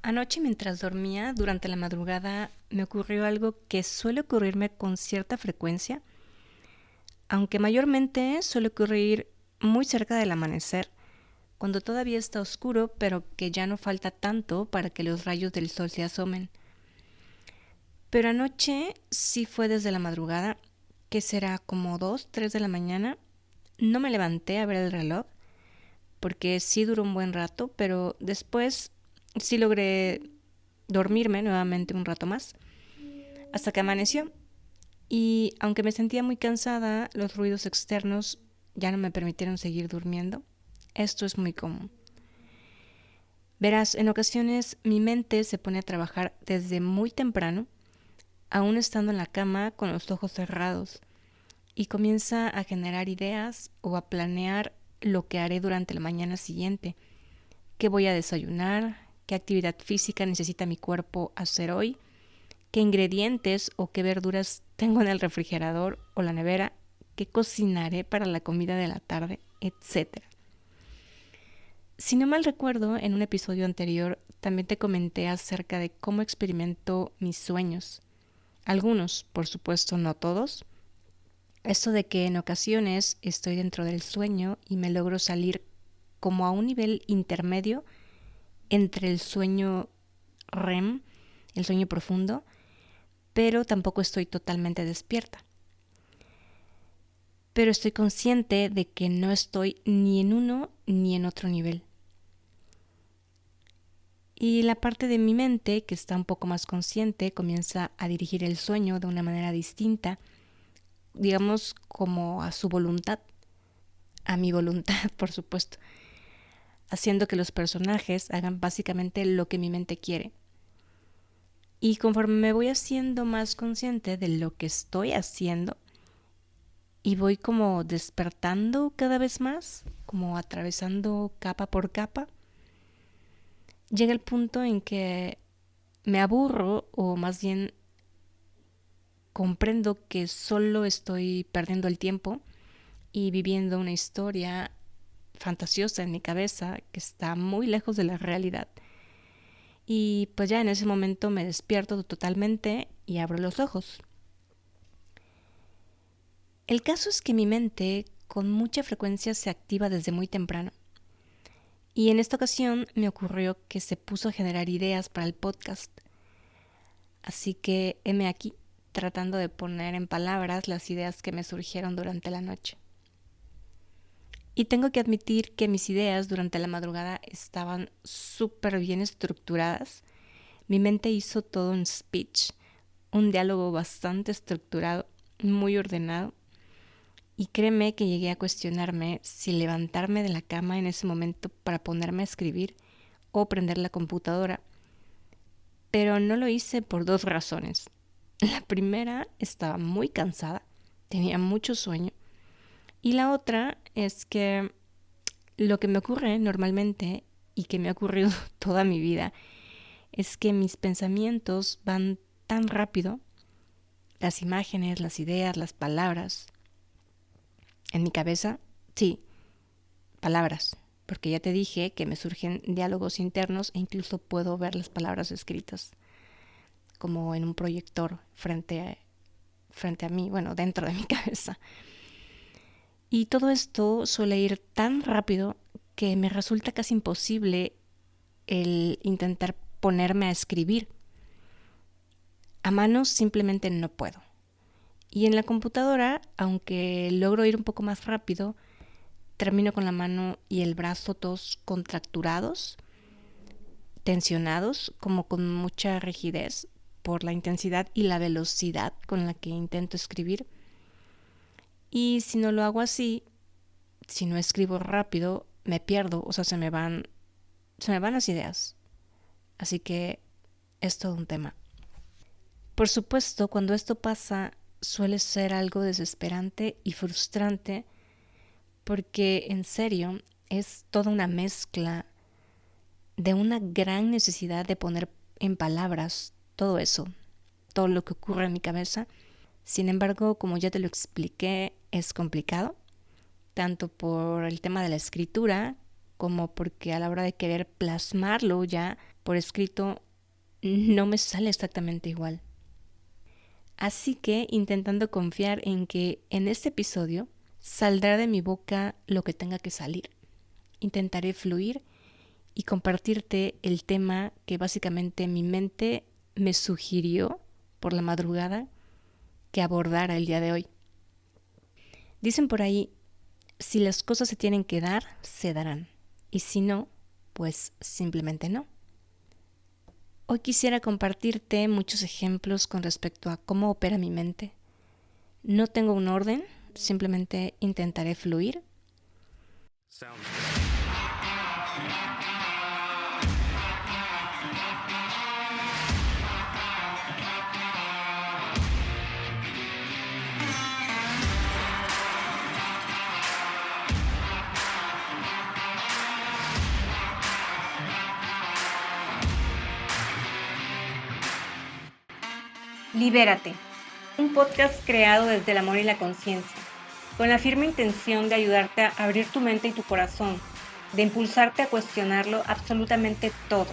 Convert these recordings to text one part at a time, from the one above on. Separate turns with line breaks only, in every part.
Anoche mientras dormía, durante la madrugada, me ocurrió algo que suele ocurrirme con cierta frecuencia, aunque mayormente suele ocurrir muy cerca del amanecer, cuando todavía está oscuro, pero que ya no falta tanto para que los rayos del sol se asomen. Pero anoche sí fue desde la madrugada, que será como 2, 3 de la mañana. No me levanté a ver el reloj, porque sí duró un buen rato, pero después sí logré dormirme nuevamente un rato más, hasta que amaneció. Y aunque me sentía muy cansada, los ruidos externos ya no me permitieron seguir durmiendo. Esto es muy común. Verás, en ocasiones mi mente se pone a trabajar desde muy temprano, aún estando en la cama con los ojos cerrados, y comienza a generar ideas o a planear lo que haré durante la mañana siguiente, qué voy a desayunar, qué actividad física necesita mi cuerpo hacer hoy, qué ingredientes o qué verduras tengo en el refrigerador o la nevera, qué cocinaré para la comida de la tarde, etc. Si no mal recuerdo, en un episodio anterior también te comenté acerca de cómo experimento mis sueños. Algunos, por supuesto, no todos. Esto de que en ocasiones estoy dentro del sueño y me logro salir como a un nivel intermedio entre el sueño REM, el sueño profundo, pero tampoco estoy totalmente despierta. Pero estoy consciente de que no estoy ni en uno ni en otro nivel. Y la parte de mi mente, que está un poco más consciente, comienza a dirigir el sueño de una manera distinta, digamos como a su voluntad, a mi voluntad, por supuesto, haciendo que los personajes hagan básicamente lo que mi mente quiere. Y conforme me voy haciendo más consciente de lo que estoy haciendo, y voy como despertando cada vez más, como atravesando capa por capa, llega el punto en que me aburro o más bien comprendo que solo estoy perdiendo el tiempo y viviendo una historia fantasiosa en mi cabeza que está muy lejos de la realidad. Y pues ya en ese momento me despierto totalmente y abro los ojos. El caso es que mi mente con mucha frecuencia se activa desde muy temprano. Y en esta ocasión me ocurrió que se puso a generar ideas para el podcast. Así que heme aquí, tratando de poner en palabras las ideas que me surgieron durante la noche. Y tengo que admitir que mis ideas durante la madrugada estaban súper bien estructuradas. Mi mente hizo todo un speech, un diálogo bastante estructurado, muy ordenado. Y créeme que llegué a cuestionarme si levantarme de la cama en ese momento para ponerme a escribir o prender la computadora. Pero no lo hice por dos razones. La primera, estaba muy cansada, tenía mucho sueño. Y la otra es que lo que me ocurre normalmente y que me ha ocurrido toda mi vida es que mis pensamientos van tan rápido, las imágenes, las ideas, las palabras, en mi cabeza, sí, palabras, porque ya te dije que me surgen diálogos internos e incluso puedo ver las palabras escritas como en un proyector frente a mí, bueno, dentro de mi cabeza. Y todo esto suele ir tan rápido que me resulta casi imposible el intentar ponerme a escribir. A mano simplemente no puedo. Y en la computadora, aunque logro ir un poco más rápido, termino con la mano y el brazo todos contracturados, tensionados, como con mucha rigidez por la intensidad y la velocidad con la que intento escribir. Y si no lo hago así, si no escribo rápido, me pierdo, o sea, se me van las ideas. Así que es todo un tema. Por supuesto, cuando esto pasa, suele ser algo desesperante y frustrante porque en serio es toda una mezcla de una gran necesidad de poner en palabras todo eso, todo lo que ocurre en mi cabeza. Sin embargo, como ya te lo expliqué, es complicado, tanto por el tema de la escritura como porque a la hora de querer plasmarlo ya por escrito no me sale exactamente igual. Así que intentando confiar en que en este episodio saldrá de mi boca lo que tenga que salir. Intentaré fluir y compartirte el tema que básicamente mi mente me sugirió por la madrugada que abordara el día de hoy. Dicen por ahí, si las cosas se tienen que dar, se darán. Y si no, pues simplemente no. Hoy quisiera compartirte muchos ejemplos con respecto a cómo opera mi mente. No tengo un orden, simplemente intentaré fluir. Libérate, un podcast creado desde el amor y la conciencia, con la firme intención de ayudarte a abrir tu mente y tu corazón, de impulsarte a cuestionarlo absolutamente todo.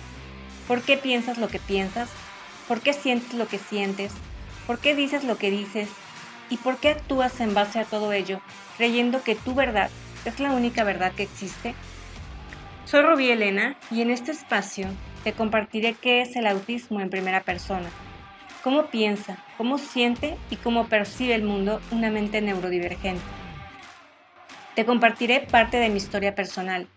¿Por qué piensas lo que piensas? ¿Por qué sientes lo que sientes? ¿Por qué dices lo que dices? ¿Y por qué actúas en base a todo ello, creyendo que tu verdad es la única verdad que existe? Soy Rubí Elena y en este espacio te compartiré qué es el autismo en primera persona, cómo piensa, cómo siente y cómo percibe el mundo una mente neurodivergente. Te compartiré parte de mi historia personal,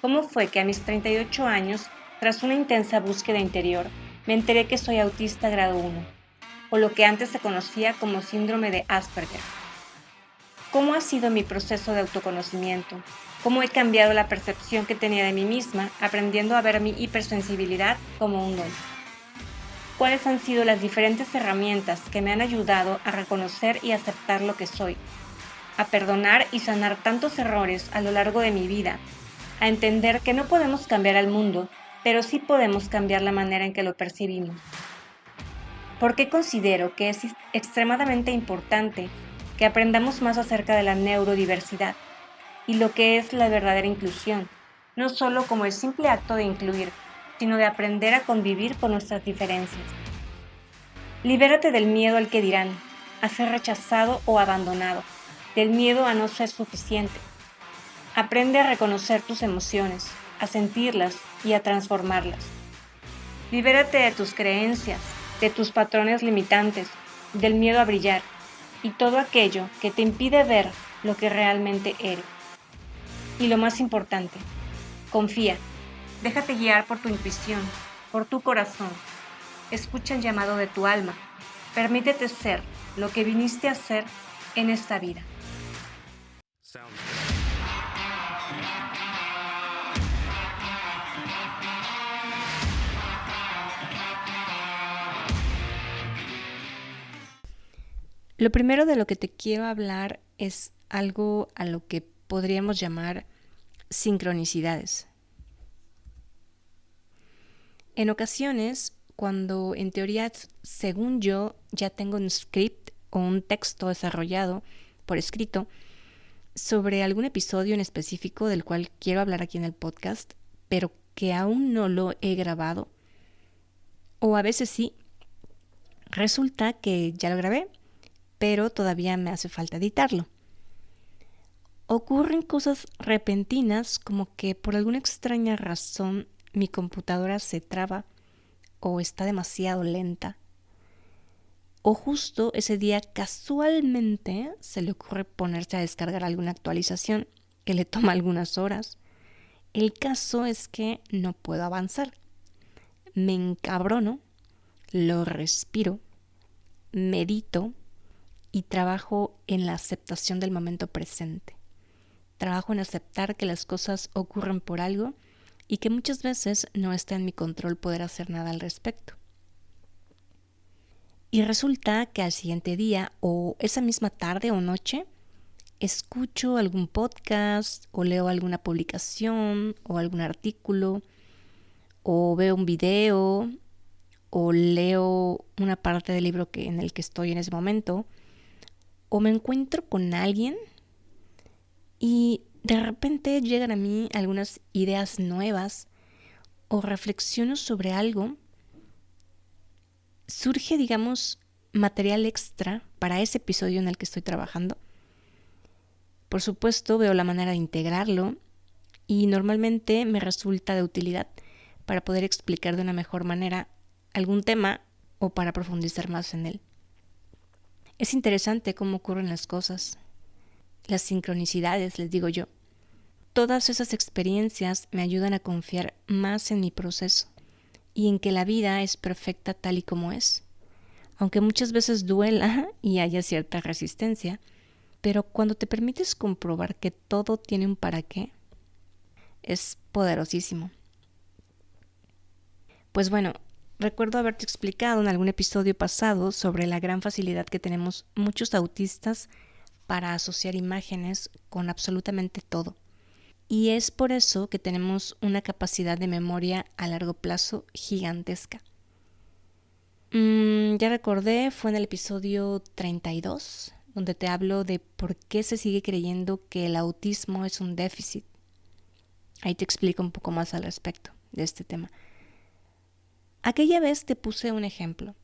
cómo fue que a mis 38 años, tras una intensa búsqueda interior, me enteré que soy autista grado 1, o lo que antes se conocía como síndrome de Asperger. ¿Cómo ha sido mi proceso de autoconocimiento? ¿Cómo he cambiado la percepción que tenía de mí misma, aprendiendo a ver mi hipersensibilidad como un don? ¿Cuáles han sido las diferentes herramientas que me han ayudado a reconocer y aceptar lo que soy, a perdonar y sanar tantos errores a lo largo de mi vida, a entender que no podemos cambiar al mundo, pero sí podemos cambiar la manera en que lo percibimos? ¿Por qué considero que es extremadamente importante que aprendamos más acerca de la neurodiversidad y lo que es la verdadera inclusión, no solo como el simple acto de incluir, sino de aprender a convivir con nuestras diferencias? Libérate del miedo al que dirán, a ser rechazado o abandonado, del miedo a no ser suficiente. Aprende a reconocer tus emociones, a sentirlas y a transformarlas. Libérate de tus creencias, de tus patrones limitantes, del miedo a brillar y todo aquello que te impide ver lo que realmente eres. Y lo más importante, confía. Déjate guiar por tu intuición, por tu corazón. Escucha el llamado de tu alma. Permítete ser lo que viniste a ser en esta vida. Lo primero de lo que te quiero hablar es algo a lo que podríamos llamar sincronicidades. En ocasiones, cuando en teoría, según yo, ya tengo un script o un texto desarrollado por escrito sobre algún episodio en específico del cual quiero hablar aquí en el podcast, pero que aún no lo he grabado, o a veces sí, resulta que ya lo grabé, pero todavía me hace falta editarlo. Ocurren cosas repentinas como que por alguna extraña razón mi computadora se traba o está demasiado lenta. O justo ese día casualmente se le ocurre ponerse a descargar alguna actualización que le toma algunas horas. El caso es que no puedo avanzar. Me encabrono, lo respiro, medito y trabajo en la aceptación del momento presente. Trabajo en aceptar que las cosas ocurren por algo y que muchas veces no está en mi control poder hacer nada al respecto. Y resulta que al siguiente día o esa misma tarde o noche escucho algún podcast o leo alguna publicación o algún artículo o veo un video o leo una parte del libro en el que estoy en ese momento o me encuentro con alguien y de repente llegan a mí algunas ideas nuevas o reflexiono sobre algo, surge, digamos, material extra para ese episodio en el que estoy trabajando. Por supuesto, veo la manera de integrarlo y normalmente me resulta de utilidad para poder explicar de una mejor manera algún tema o para profundizar más en él. Es interesante cómo ocurren las cosas, las sincronicidades, les digo yo. Todas esas experiencias me ayudan a confiar más en mi proceso y en que la vida es perfecta tal y como es. Aunque muchas veces duela y haya cierta resistencia, pero cuando te permites comprobar que todo tiene un para qué, es poderosísimo. Pues bueno, recuerdo haberte explicado en algún episodio pasado sobre la gran facilidad que tenemos muchos autistas para asociar imágenes con absolutamente todo. Y es por eso que tenemos una capacidad de memoria a largo plazo gigantesca. Ya recordé, fue en el episodio 32, donde te hablo de por qué se sigue creyendo que el autismo es un déficit. Ahí te explico un poco más al respecto de este tema. Aquella vez te puse un ejemplo,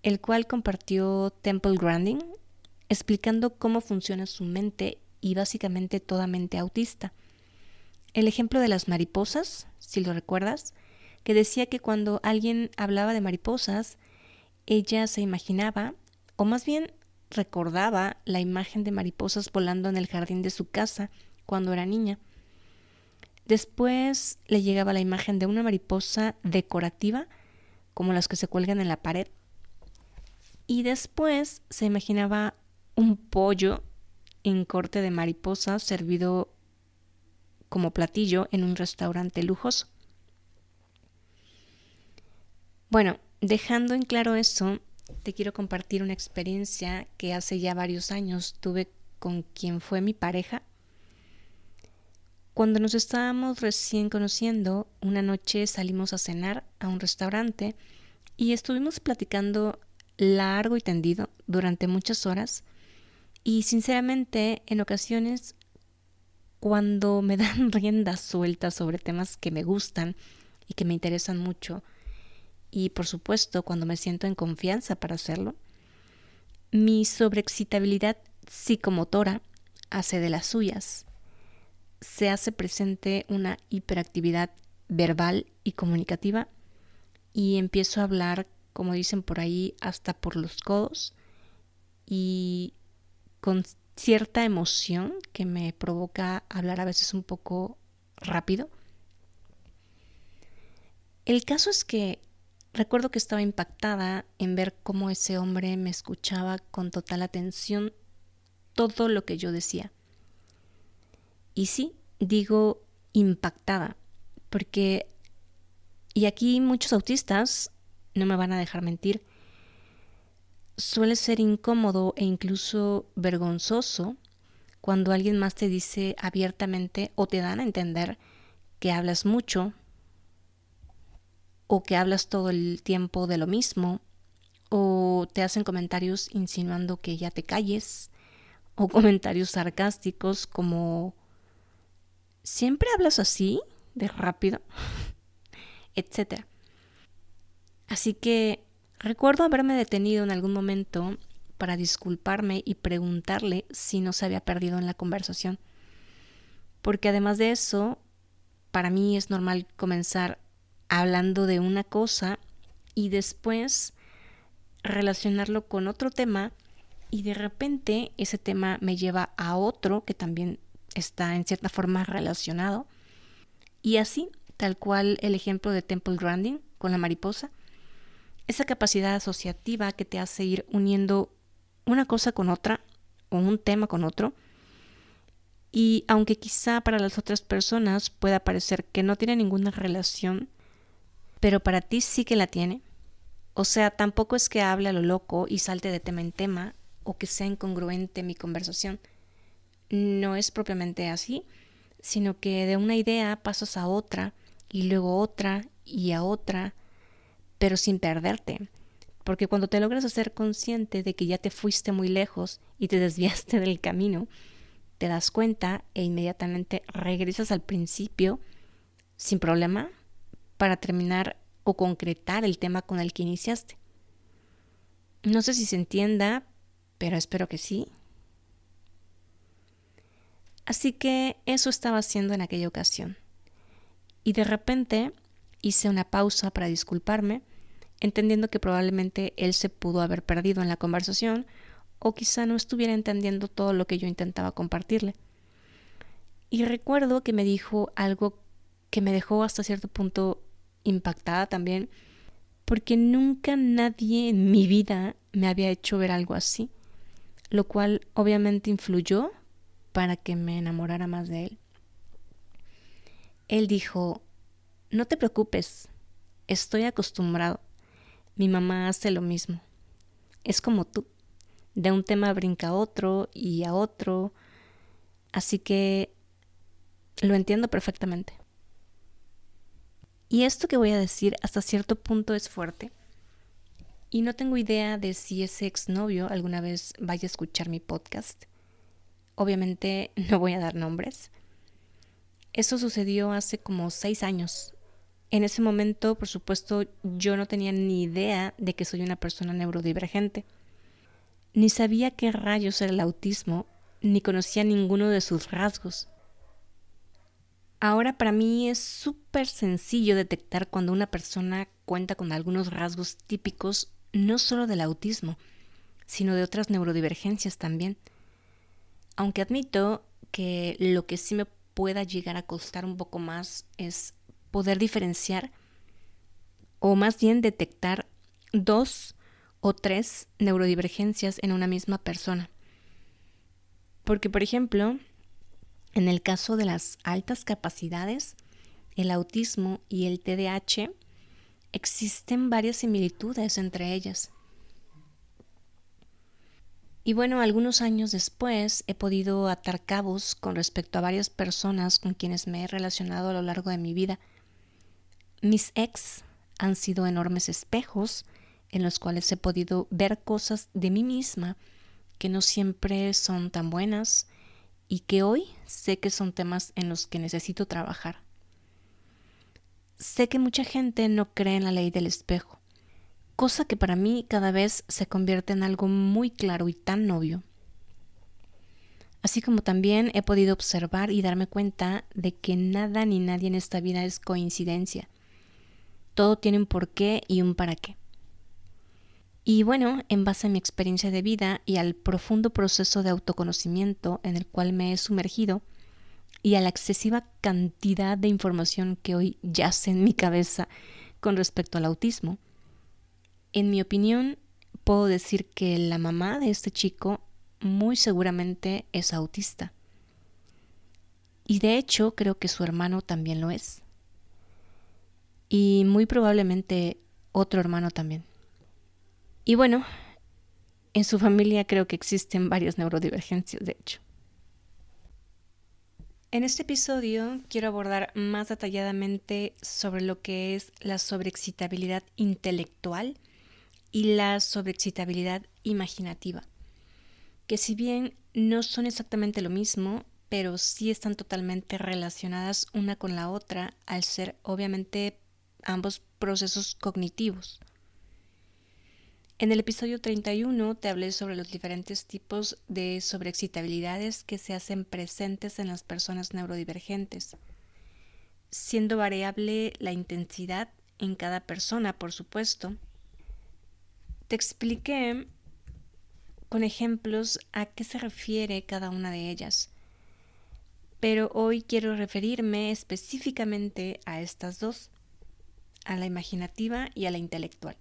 el cual compartió Temple Grandin, explicando cómo funciona su mente y básicamente toda mente autista. El ejemplo de las mariposas, si lo recuerdas, que decía que cuando alguien hablaba de mariposas, ella se imaginaba, o más bien recordaba la imagen de mariposas volando en el jardín de su casa cuando era niña. Después le llegaba la imagen de una mariposa decorativa, como las que se cuelgan en la pared. Y después se imaginaba un pollo en corte de mariposa servido como platillo en un restaurante lujoso. Bueno, dejando en claro eso, te quiero compartir una experiencia que hace ya varios años tuve con quien fue mi pareja. Cuando nos estábamos recién conociendo, una noche salimos a cenar a un restaurante y estuvimos platicando largo y tendido durante muchas horas y sinceramente en ocasiones cuando me dan rienda suelta sobre temas que me gustan y que me interesan mucho y por supuesto cuando me siento en confianza para hacerlo, mi sobreexcitabilidad psicomotora hace de las suyas. Se hace presente una hiperactividad verbal y comunicativa y empiezo a hablar, como dicen por ahí, hasta por los codos y con cierta emoción que me provoca hablar a veces un poco rápido. El caso es que recuerdo que estaba impactada en ver cómo ese hombre me escuchaba con total atención todo lo que yo decía. Y sí, digo impactada, porque, y aquí muchos autistas no me van a dejar mentir, suele ser incómodo e incluso vergonzoso cuando alguien más te dice abiertamente o te dan a entender que hablas mucho o que hablas todo el tiempo de lo mismo o te hacen comentarios insinuando que ya te calles o comentarios sarcásticos como ¿siempre hablas así de rápido? Etcétera. Así que recuerdo haberme detenido en algún momento para disculparme y preguntarle si no se había perdido en la conversación. Porque además de eso, para mí es normal comenzar hablando de una cosa y después relacionarlo con otro tema y de repente ese tema me lleva a otro que también está en cierta forma relacionado. Y así, tal cual el ejemplo de Temple Grandin con la mariposa, esa capacidad asociativa que te hace ir uniendo una cosa con otra o un tema con otro. Y aunque quizá para las otras personas pueda parecer que no tiene ninguna relación, pero para ti sí que la tiene. O sea, tampoco es que hable a lo loco y salte de tema en tema o que sea incongruente mi conversación. No es propiamente así, sino que de una idea pasas a otra y luego otra y a otra, pero sin perderte. Porque cuando te logras hacer consciente de que ya te fuiste muy lejos y te desviaste del camino, te das cuenta e inmediatamente regresas al principio sin problema para terminar o concretar el tema con el que iniciaste. No sé si se entienda, pero espero que sí. Así que eso estaba haciendo en aquella ocasión. Y de repente hice una pausa para disculparme, entendiendo que probablemente él se pudo haber perdido en la conversación o quizá no estuviera entendiendo todo lo que yo intentaba compartirle. Y recuerdo que me dijo algo que me dejó hasta cierto punto impactada también, porque nunca nadie en mi vida me había hecho ver algo así, lo cual obviamente influyó para que me enamorara más de él. Él dijo: no te preocupes, estoy acostumbrado. Mi mamá hace lo mismo. Es como tú. De un tema brinca a otro y a otro. Así que lo entiendo perfectamente. Y esto que voy a decir hasta cierto punto es fuerte. Y no tengo idea de si ese exnovio alguna vez vaya a escuchar mi podcast. Obviamente no voy a dar nombres. Eso sucedió hace como 6 años. En ese momento, por supuesto, yo no tenía ni idea de que soy una persona neurodivergente. Ni sabía qué rayos era el autismo, ni conocía ninguno de sus rasgos. Ahora para mí es súper sencillo detectar cuando una persona cuenta con algunos rasgos típicos no solo del autismo, sino de otras neurodivergencias también. Aunque admito que lo que sí me pueda llegar a costar un poco más es poder diferenciar o más bien detectar 2 o 3 neurodivergencias en una misma persona. Porque, por ejemplo, en el caso de las altas capacidades, el autismo y el TDAH, existen varias similitudes entre ellas. Y bueno, algunos años después he podido atar cabos con respecto a varias personas con quienes me he relacionado a lo largo de mi vida. Mis ex han sido enormes espejos en los cuales he podido ver cosas de mí misma que no siempre son tan buenas y que hoy sé que son temas en los que necesito trabajar. Sé que mucha gente no cree en la ley del espejo, cosa que para mí cada vez se convierte en algo muy claro y tan obvio. Así como también he podido observar y darme cuenta de que nada ni nadie en esta vida es coincidencia. Todo tiene un porqué y un para qué. Y bueno, en base a mi experiencia de vida y al profundo proceso de autoconocimiento en el cual me he sumergido, y a la excesiva cantidad de información que hoy yace en mi cabeza con respecto al autismo, en mi opinión, puedo decir que la mamá de este chico muy seguramente es autista. Y de hecho creo que su hermano también lo es. Y muy probablemente otro hermano también. Y bueno, en su familia creo que existen varias neurodivergencias, de hecho. En este episodio quiero abordar más detalladamente sobre lo que es la sobreexcitabilidad intelectual y la sobreexcitabilidad imaginativa, que si bien no son exactamente lo mismo, pero sí están totalmente relacionadas una con la otra al ser obviamente ambos procesos cognitivos. En el episodio 31 te hablé sobre los diferentes tipos de sobreexcitabilidades que se hacen presentes en las personas neurodivergentes, siendo variable la intensidad en cada persona, por supuesto. Te expliqué con ejemplos a qué se refiere cada una de ellas, pero hoy quiero referirme específicamente a estas dos, a la imaginativa y a la intelectual.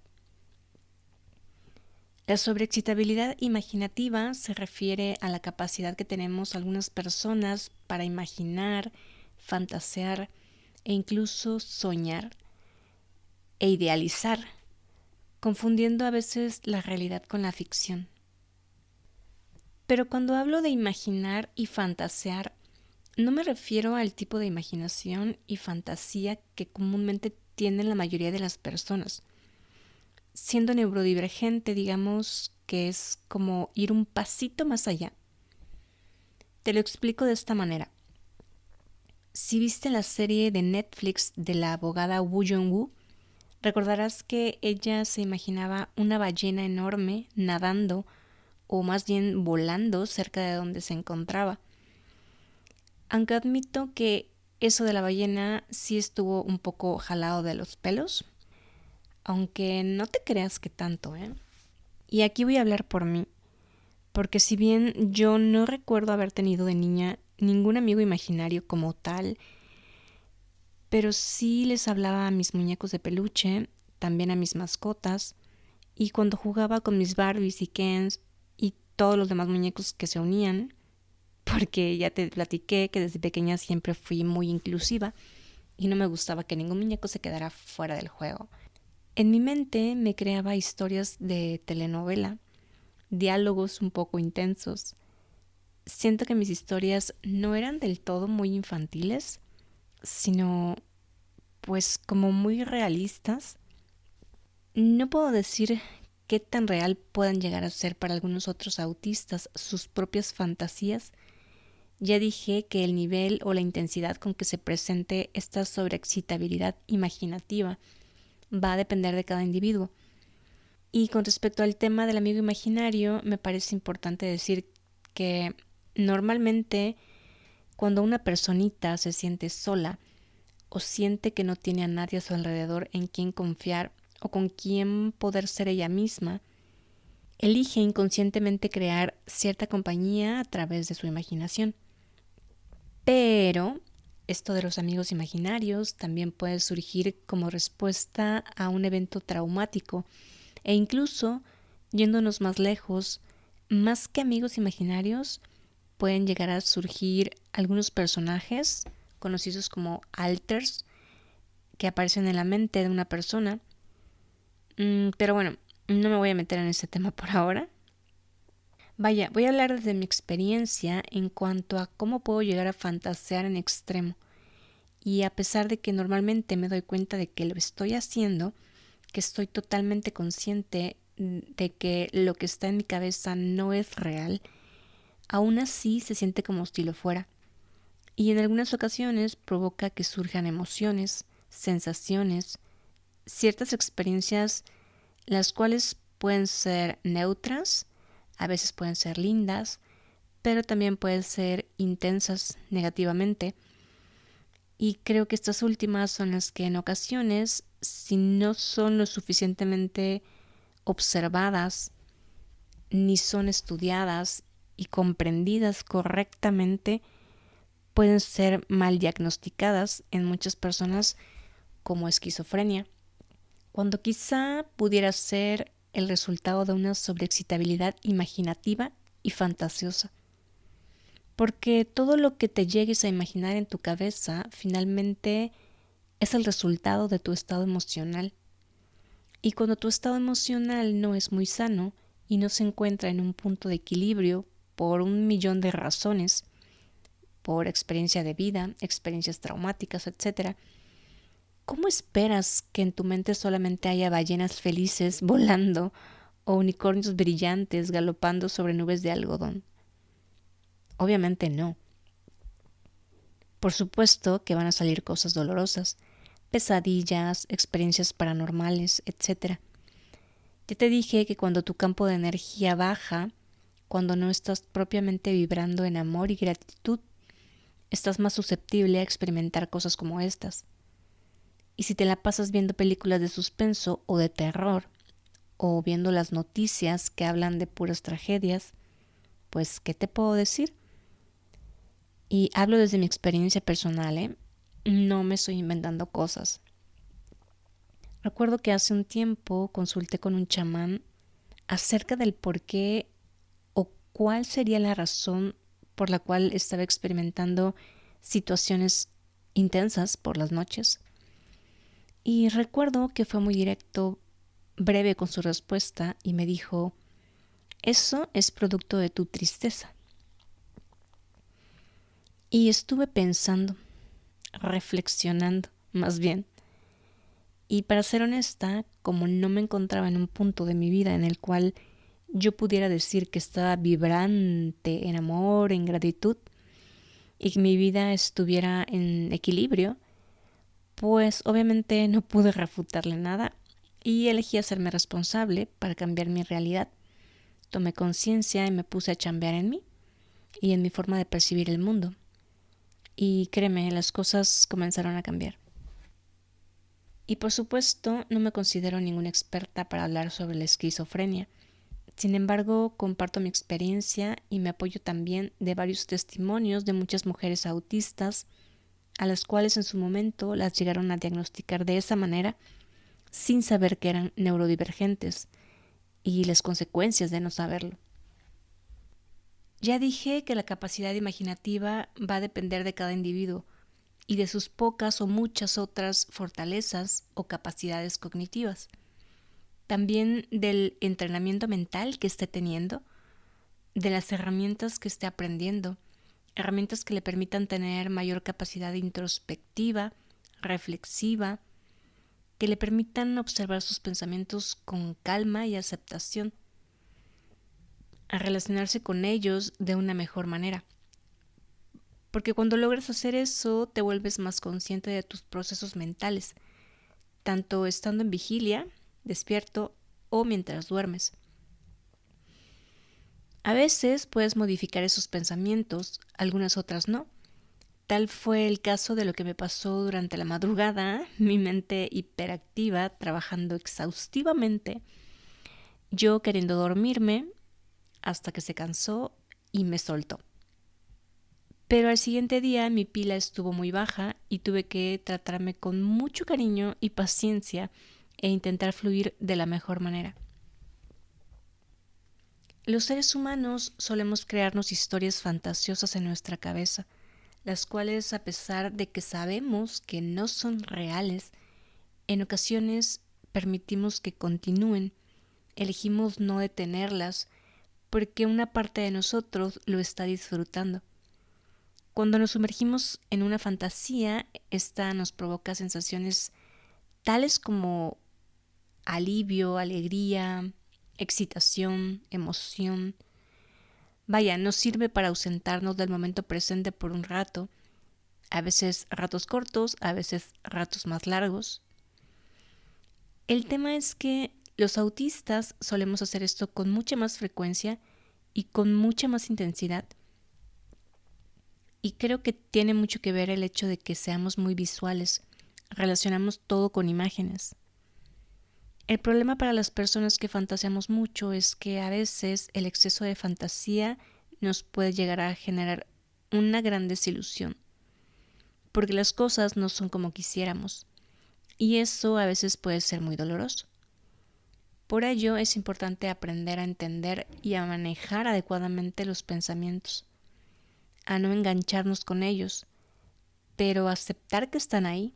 La sobreexcitabilidad imaginativa se refiere a la capacidad que tenemos algunas personas para imaginar, fantasear e incluso soñar e idealizar, confundiendo a veces la realidad con la ficción. Pero cuando hablo de imaginar y fantasear, no me refiero al tipo de imaginación y fantasía que comúnmente tienen la mayoría de las personas. Siendo neurodivergente, digamos que es como ir un pasito más allá. Te lo explico de esta manera. Si viste la serie de Netflix de la abogada Woo Jung-woo, recordarás que ella se imaginaba una ballena enorme nadando, o más bien volando cerca de donde se encontraba. Aunque admito que eso de la ballena sí estuvo un poco jalado de los pelos, aunque no te creas que tanto, ¿eh? Y aquí voy a hablar por mí, porque si bien yo no recuerdo haber tenido de niña ningún amigo imaginario como tal, pero sí les hablaba a mis muñecos de peluche, también a mis mascotas, y cuando jugaba con mis Barbies y Kens y todos los demás muñecos que se unían, porque ya te platiqué que desde pequeña siempre fui muy inclusiva y no me gustaba que ningún muñeco se quedara fuera del juego. En mi mente me creaba historias de telenovela, diálogos un poco intensos. Siento que mis historias no eran del todo muy infantiles, sino pues como muy realistas. No puedo decir qué tan real puedan llegar a ser para algunos otros autistas sus propias fantasías. Ya dije que el nivel o la intensidad con que se presente esta sobreexcitabilidad imaginativa va a depender de cada individuo. Y con respecto al tema del amigo imaginario, me parece importante decir que normalmente cuando una personita se siente sola o siente que no tiene a nadie a su alrededor en quien confiar o con quien poder ser ella misma, elige inconscientemente crear cierta compañía a través de su imaginación. Pero esto de los amigos imaginarios también puede surgir como respuesta a un evento traumático e incluso, yéndonos más lejos, más que amigos imaginarios, pueden llegar a surgir algunos personajes conocidos como alters que aparecen en la mente de una persona. Pero bueno, no me voy a meter en ese tema por ahora. Vaya, voy a hablar desde mi experiencia en cuanto a cómo puedo llegar a fantasear en extremo. Y a pesar de que normalmente me doy cuenta de que lo estoy haciendo, que estoy totalmente consciente de que lo que está en mi cabeza no es real, aún así se siente como si lo fuera. Y en algunas ocasiones provoca que surjan emociones, sensaciones, ciertas experiencias, las cuales pueden ser neutras, a veces pueden ser lindas, pero también pueden ser intensas negativamente. Y creo que estas últimas son las que en ocasiones, si no son lo suficientemente observadas, ni son estudiadas y comprendidas correctamente, pueden ser mal diagnosticadas en muchas personas como esquizofrenia, cuando quizá pudiera ser el resultado de una sobreexcitabilidad imaginativa y fantasiosa. Porque todo lo que te llegues a imaginar en tu cabeza finalmente es el resultado de tu estado emocional. Y cuando tu estado emocional no es muy sano y no se encuentra en un punto de equilibrio por 1.000.000 de razones, por experiencia de vida, experiencias traumáticas, etc., ¿cómo esperas que en tu mente solamente haya ballenas felices volando o unicornios brillantes galopando sobre nubes de algodón? Obviamente no. Por supuesto que van a salir cosas dolorosas, pesadillas, experiencias paranormales, etc. Ya te dije que cuando tu campo de energía baja, cuando no estás propiamente vibrando en amor y gratitud, estás más susceptible a experimentar cosas como estas. Y si te la pasas viendo películas de suspenso o de terror, o viendo las noticias que hablan de puras tragedias, pues, ¿qué te puedo decir? Y hablo desde mi experiencia personal, ¿eh? No me estoy inventando cosas. Recuerdo que hace un tiempo consulté con un chamán acerca del por qué o cuál sería la razón por la cual estaba experimentando situaciones intensas por las noches. Y recuerdo que fue muy directo, breve con su respuesta y me dijo, eso es producto de tu tristeza. Y estuve pensando, reflexionando, más bien. Y para ser honesta, como no me encontraba en un punto de mi vida en el cual yo pudiera decir que estaba vibrante en amor, en gratitud, y que mi vida estuviera en equilibrio, pues obviamente no pude refutarle nada y elegí hacerme responsable para cambiar mi realidad. Tomé conciencia y me puse a chambear en mí y en mi forma de percibir el mundo. Y créeme, las cosas comenzaron a cambiar. Y por supuesto, no me considero ninguna experta para hablar sobre la esquizofrenia. Sin embargo, comparto mi experiencia y me apoyo también de varios testimonios de muchas mujeres autistas a las cuales en su momento las llegaron a diagnosticar de esa manera sin saber que eran neurodivergentes y las consecuencias de no saberlo. Ya dije que la capacidad imaginativa va a depender de cada individuo y de sus pocas o muchas otras fortalezas o capacidades cognitivas. También del entrenamiento mental que esté teniendo, de las herramientas que esté aprendiendo, herramientas que le permitan tener mayor capacidad introspectiva, reflexiva, que le permitan observar sus pensamientos con calma y aceptación, a relacionarse con ellos de una mejor manera. Porque cuando logras hacer eso, te vuelves más consciente de tus procesos mentales, tanto estando en vigilia, despierto o mientras duermes. A veces puedes modificar esos pensamientos, algunas otras no. Tal fue el caso de lo que me pasó durante la madrugada, mi mente hiperactiva, trabajando exhaustivamente, yo queriendo dormirme hasta que se cansó y me soltó. Pero al siguiente día mi pila estuvo muy baja y tuve que tratarme con mucho cariño y paciencia e intentar fluir de la mejor manera. Los seres humanos solemos crearnos historias fantasiosas en nuestra cabeza, las cuales, a pesar de que sabemos que no son reales, en ocasiones permitimos que continúen, elegimos no detenerlas porque una parte de nosotros lo está disfrutando. Cuando nos sumergimos en una fantasía, esta nos provoca sensaciones tales como alivio, alegría, excitación, emoción. Vaya, nos sirve para ausentarnos del momento presente por un rato, a veces ratos cortos, a veces ratos más largos. El tema es que los autistas solemos hacer esto con mucha más frecuencia y con mucha más intensidad. Y creo que tiene mucho que ver el hecho de que seamos muy visuales, relacionamos todo con imágenes. El problema para las personas que fantaseamos mucho es que a veces el exceso de fantasía nos puede llegar a generar una gran desilusión, porque las cosas no son como quisiéramos, y eso a veces puede ser muy doloroso. Por ello es importante aprender a entender y a manejar adecuadamente los pensamientos, a no engancharnos con ellos, pero aceptar que están ahí.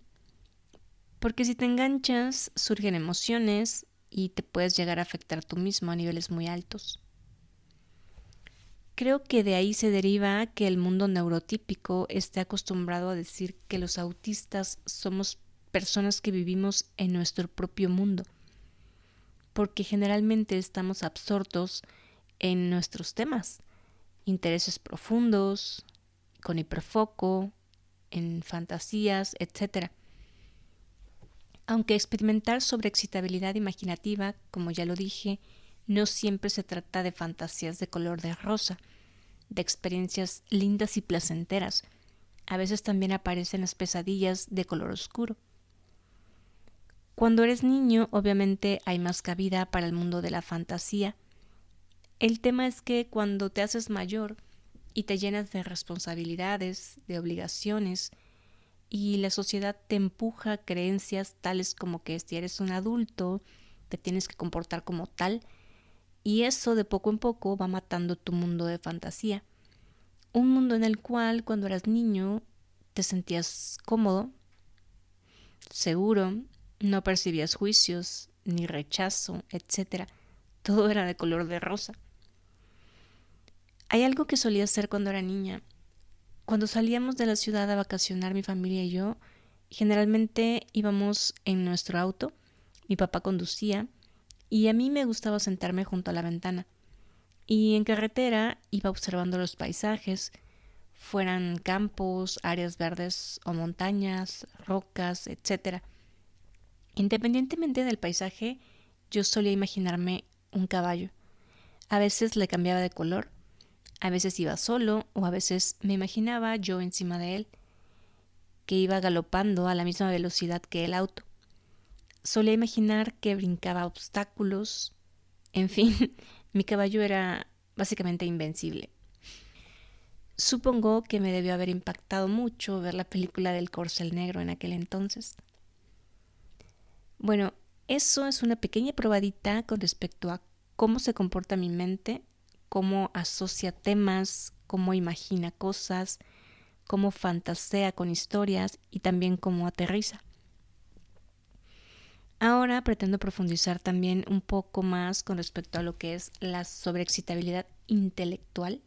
Porque si te enganchas, surgen emociones y te puedes llegar a afectar tú mismo a niveles muy altos. Creo que de ahí se deriva que el mundo neurotípico esté acostumbrado a decir que los autistas somos personas que vivimos en nuestro propio mundo, porque generalmente estamos absortos en nuestros temas, intereses profundos, con hiperfoco, en fantasías, etc. Aunque experimentar sobreexcitabilidad imaginativa, como ya lo dije, no siempre se trata de fantasías de color de rosa, de experiencias lindas y placenteras. A veces también aparecen las pesadillas de color oscuro. Cuando eres niño, obviamente hay más cabida para el mundo de la fantasía. El tema es que cuando te haces mayor y te llenas de responsabilidades, de obligaciones, y la sociedad te empuja a creencias tales como que si eres un adulto, te tienes que comportar como tal, y eso de poco en poco va matando tu mundo de fantasía. Un mundo en el cual cuando eras niño te sentías cómodo, seguro, no percibías juicios, ni rechazo, etc. Todo era de color de rosa. Hay algo que solía hacer cuando era niña. Cuando salíamos de la ciudad a vacacionar mi familia y yo, generalmente íbamos en nuestro auto, mi papá conducía y a mí me gustaba sentarme junto a la ventana. Y en carretera iba observando los paisajes, fueran campos, áreas verdes o montañas, rocas, etcétera. Independientemente del paisaje, yo solía imaginarme un caballo. A veces le cambiaba de color, a veces iba solo o a veces me imaginaba yo encima de él, que iba galopando a la misma velocidad que el auto. Solía imaginar que brincaba obstáculos. En fin, mi caballo era básicamente invencible. Supongo que me debió haber impactado mucho ver la película del Corcel Negro en aquel entonces. Bueno, eso es una pequeña probadita con respecto a cómo se comporta mi mente, cómo asocia temas, cómo imagina cosas, cómo fantasea con historias y también cómo aterriza. Ahora pretendo profundizar también un poco más con respecto a lo que es la sobreexcitabilidad intelectual.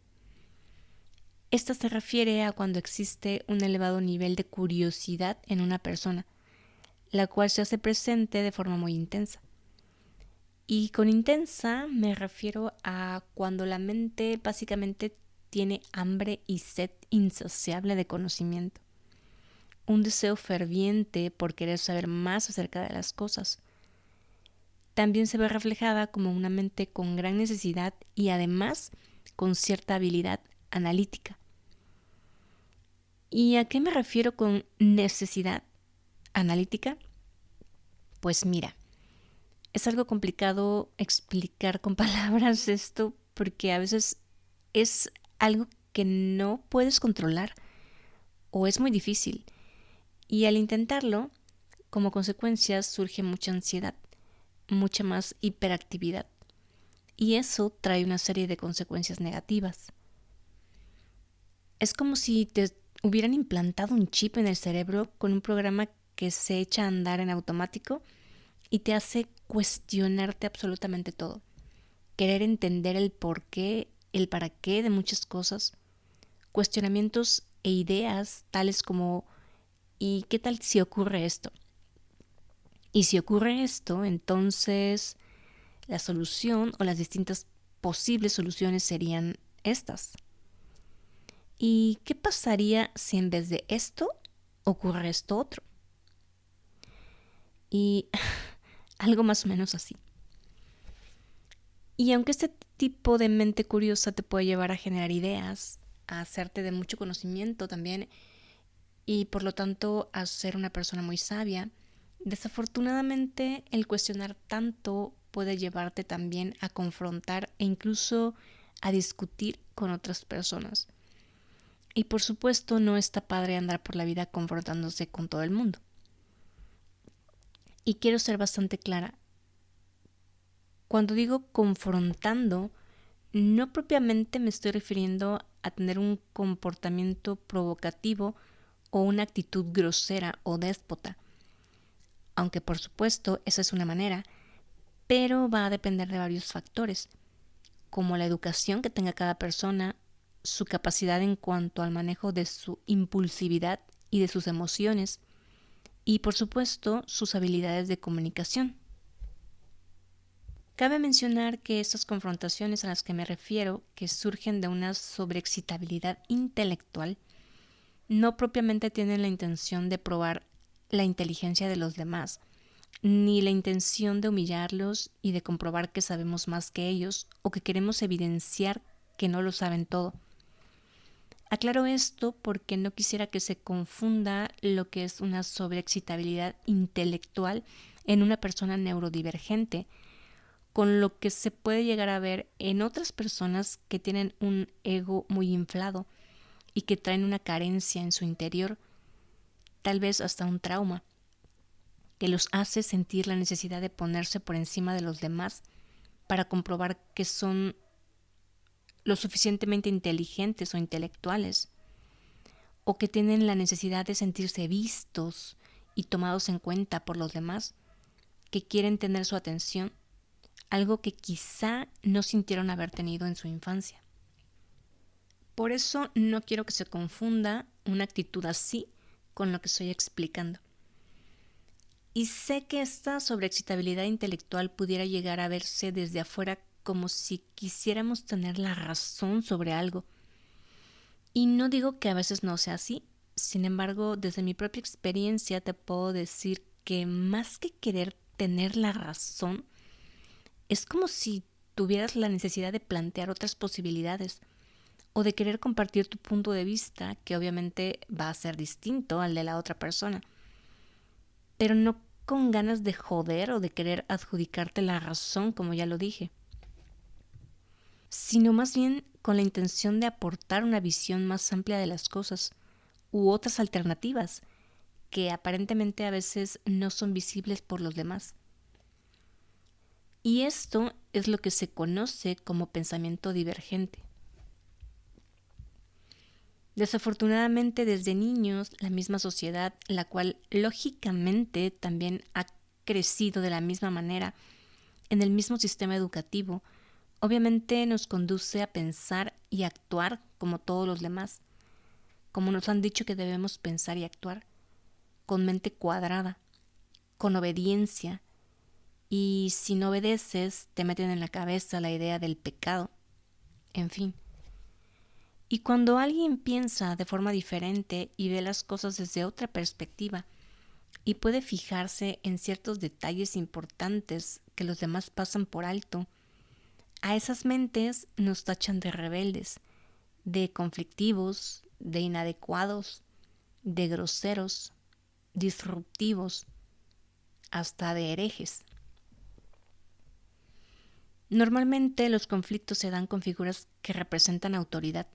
Esta se refiere a cuando existe un elevado nivel de curiosidad en una persona, la cual se hace presente de forma muy intensa. Y con intensa me refiero a cuando la mente básicamente tiene hambre y sed insaciable de conocimiento, un deseo ferviente por querer saber más acerca de las cosas. También se ve reflejada como una mente con gran necesidad y además con cierta habilidad analítica. ¿Y a qué me refiero con necesidad analítica? Pues mira, es algo complicado explicar con palabras esto porque a veces es algo que no puedes controlar o es muy difícil. Y al intentarlo, como consecuencia surge mucha ansiedad, mucha más hiperactividad. Y eso trae una serie de consecuencias negativas. Es como si te hubieran implantado un chip en el cerebro con un programa que se echa a andar en automático y te hace cuestionarte absolutamente todo. Querer entender el por qué, el para qué de muchas cosas. Cuestionamientos e ideas tales como ¿y qué tal si ocurre esto? Y si ocurre esto, entonces la solución o las distintas posibles soluciones serían estas. ¿Y qué pasaría si en vez de esto ocurre esto otro? Y algo más o menos así. Y aunque este tipo de mente curiosa te puede llevar a generar ideas, a hacerte de mucho conocimiento también, y por lo tanto a ser una persona muy sabia, desafortunadamente el cuestionar tanto puede llevarte también a confrontar e incluso a discutir con otras personas. Y por supuesto no está padre andar por la vida confrontándose con todo el mundo. Y quiero ser bastante clara. Cuando digo confrontando, no propiamente me estoy refiriendo a tener un comportamiento provocativo o una actitud grosera o déspota, aunque por supuesto esa es una manera, pero va a depender de varios factores, como la educación que tenga cada persona, su capacidad en cuanto al manejo de su impulsividad y de sus emociones, y por supuesto sus habilidades de comunicación. Cabe mencionar que estas confrontaciones a las que me refiero, que surgen de una sobreexcitabilidad intelectual, no propiamente tienen la intención de probar la inteligencia de los demás, ni la intención de humillarlos y de comprobar que sabemos más que ellos o que queremos evidenciar que no lo saben todo. Aclaro esto porque no quisiera que se confunda lo que es una sobreexcitabilidad intelectual en una persona neurodivergente con lo que se puede llegar a ver en otras personas que tienen un ego muy inflado y que traen una carencia en su interior, tal vez hasta un trauma, que los hace sentir la necesidad de ponerse por encima de los demás para comprobar que son lo suficientemente inteligentes o intelectuales, o que tienen la necesidad de sentirse vistos y tomados en cuenta por los demás, que quieren tener su atención, algo que quizá no sintieron haber tenido en su infancia. Por eso no quiero que se confunda una actitud así con lo que estoy explicando. Y sé que esta sobreexcitabilidad intelectual pudiera llegar a verse desde afuera como si quisiéramos tener la razón sobre algo. Y no digo que a veces no sea así. Sin embargo, desde mi propia experiencia te puedo decir que más que querer tener la razón, es como si tuvieras la necesidad de plantear otras posibilidades o de querer compartir tu punto de vista, que obviamente va a ser distinto al de la otra persona, pero no con ganas de joder o de querer adjudicarte la razón, como ya lo dije, sino más bien con la intención de aportar una visión más amplia de las cosas u otras alternativas que aparentemente a veces no son visibles por los demás. Y esto es lo que se conoce como pensamiento divergente. Desafortunadamente, desde niños, la misma sociedad, la cual lógicamente también ha crecido de la misma manera en el mismo sistema educativo, obviamente nos conduce a pensar y actuar como todos los demás, como nos han dicho que debemos pensar y actuar, con mente cuadrada, con obediencia, y si no obedeces, te meten en la cabeza la idea del pecado, en fin. Y cuando alguien piensa de forma diferente y ve las cosas desde otra perspectiva y puede fijarse en ciertos detalles importantes que los demás pasan por alto, a esas mentes nos tachan de rebeldes, de conflictivos, de inadecuados, de groseros, disruptivos, hasta de herejes. Normalmente los conflictos se dan con figuras que representan autoridad,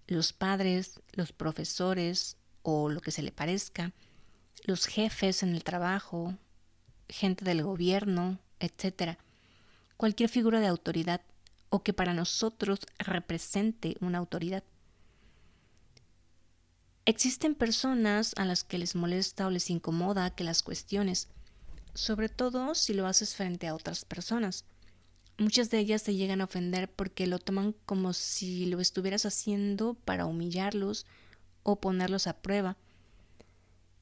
los padres, los profesores o lo que se le parezca, los jefes en el trabajo, gente del gobierno, etcétera. Cualquier figura de autoridad o que para nosotros represente una autoridad. Existen personas a las que les molesta o les incomoda que las cuestiones, sobre todo si lo haces frente a otras personas. Muchas de ellas se llegan a ofender porque lo toman como si lo estuvieras haciendo para humillarlos o ponerlos a prueba.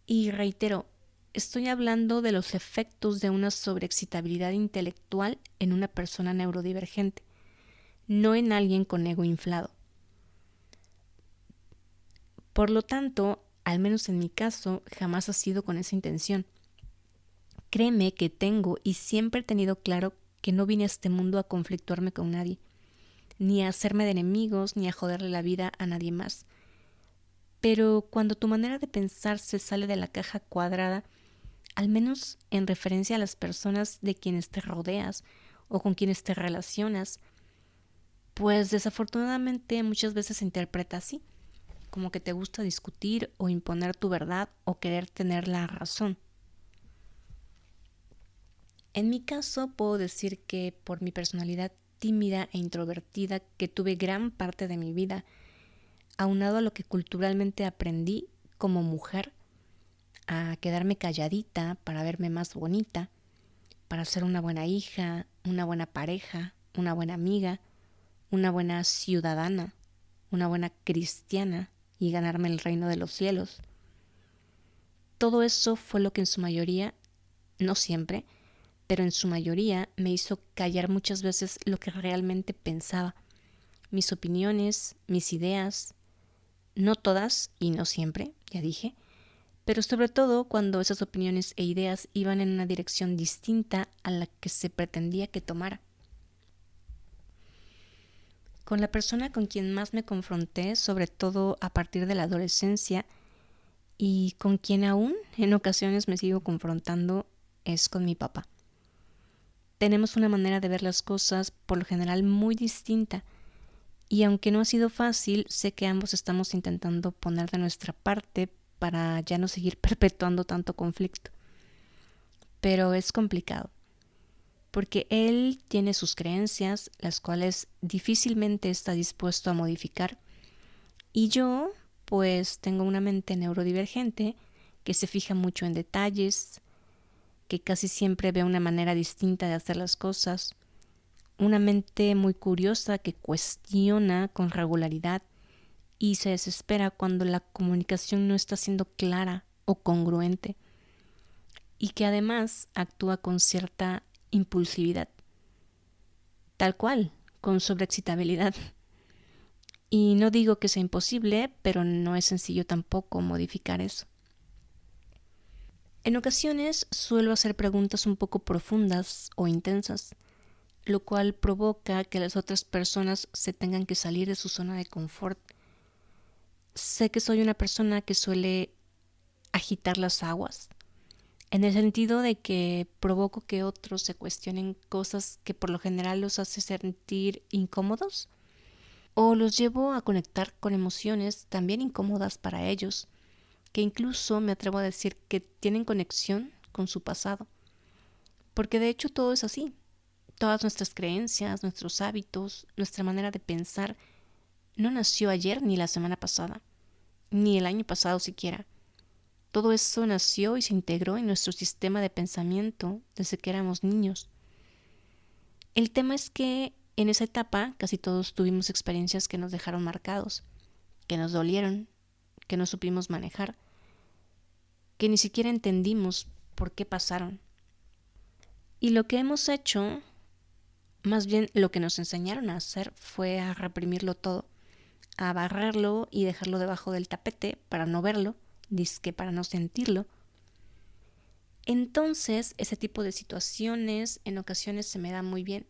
Y reitero, estoy hablando de los efectos de una sobreexcitabilidad intelectual en una persona neurodivergente, no en alguien con ego inflado. Por lo tanto, al menos en mi caso, jamás ha sido con esa intención. Créeme que tengo y siempre he tenido claro que no vine a este mundo a conflictuarme con nadie, ni a hacerme de enemigos, ni a joderle la vida a nadie más. Pero cuando tu manera de pensar se sale de la caja cuadrada, al menos en referencia a las personas de quienes te rodeas o con quienes te relacionas, pues desafortunadamente muchas veces se interpreta así, como que te gusta discutir o imponer tu verdad o querer tener la razón. En mi caso puedo decir que por mi personalidad tímida e introvertida que tuve gran parte de mi vida, aunado a lo que culturalmente aprendí como mujer, a quedarme calladita para verme más bonita, para ser una buena hija, una buena pareja, una buena amiga, una buena ciudadana, una buena cristiana y ganarme el reino de los cielos. Todo eso fue lo que en su mayoría, no siempre, pero en su mayoría me hizo callar muchas veces lo que realmente pensaba, mis opiniones, mis ideas, no todas y no siempre, ya dije, pero sobre todo cuando esas opiniones e ideas iban en una dirección distinta a la que se pretendía que tomara. Con la persona con quien más me confronté, sobre todo a partir de la adolescencia, y con quien aún en ocasiones me sigo confrontando, es con mi papá. Tenemos una manera de ver las cosas por lo general muy distinta, y aunque no ha sido fácil, sé que ambos estamos intentando poner de nuestra parte para ya no seguir perpetuando tanto conflicto. Pero es complicado, porque él tiene sus creencias, las cuales difícilmente está dispuesto a modificar, y yo, pues tengo una mente neurodivergente que se fija mucho en detalles, que casi siempre ve una manera distinta de hacer las cosas, una mente muy curiosa que cuestiona con regularidad y se desespera cuando la comunicación no está siendo clara o congruente, y que además actúa con cierta impulsividad. tal cual, con sobreexcitabilidad. Y no digo que sea imposible, pero no es sencillo tampoco modificar eso. En ocasiones suelo hacer preguntas un poco profundas o intensas, lo cual provoca que las otras personas se tengan que salir de su zona de confort. Sé que soy una persona que suele agitar las aguas, en el sentido de que provoco que otros se cuestionen cosas que por lo general los hace sentir incómodos, o los llevo a conectar con emociones también incómodas para ellos, que incluso me atrevo a decir que tienen conexión con su pasado. Porque de hecho todo es así. Todas nuestras creencias, nuestros hábitos, nuestra manera de pensar no nació ayer ni la semana pasada, ni el año pasado siquiera. Todo eso nació y se integró en nuestro sistema de pensamiento desde que éramos niños. El tema es que en esa etapa casi todos tuvimos experiencias que nos dejaron marcados, que nos dolieron, que no supimos manejar, que ni siquiera entendimos por qué pasaron. Y lo que hemos hecho, más bien lo que nos enseñaron a hacer, fue a reprimirlo todo, a barrerlo y dejarlo debajo del tapete para no verlo, dizque para no sentirlo. Entonces, ese tipo de situaciones en ocasiones se me da muy bien.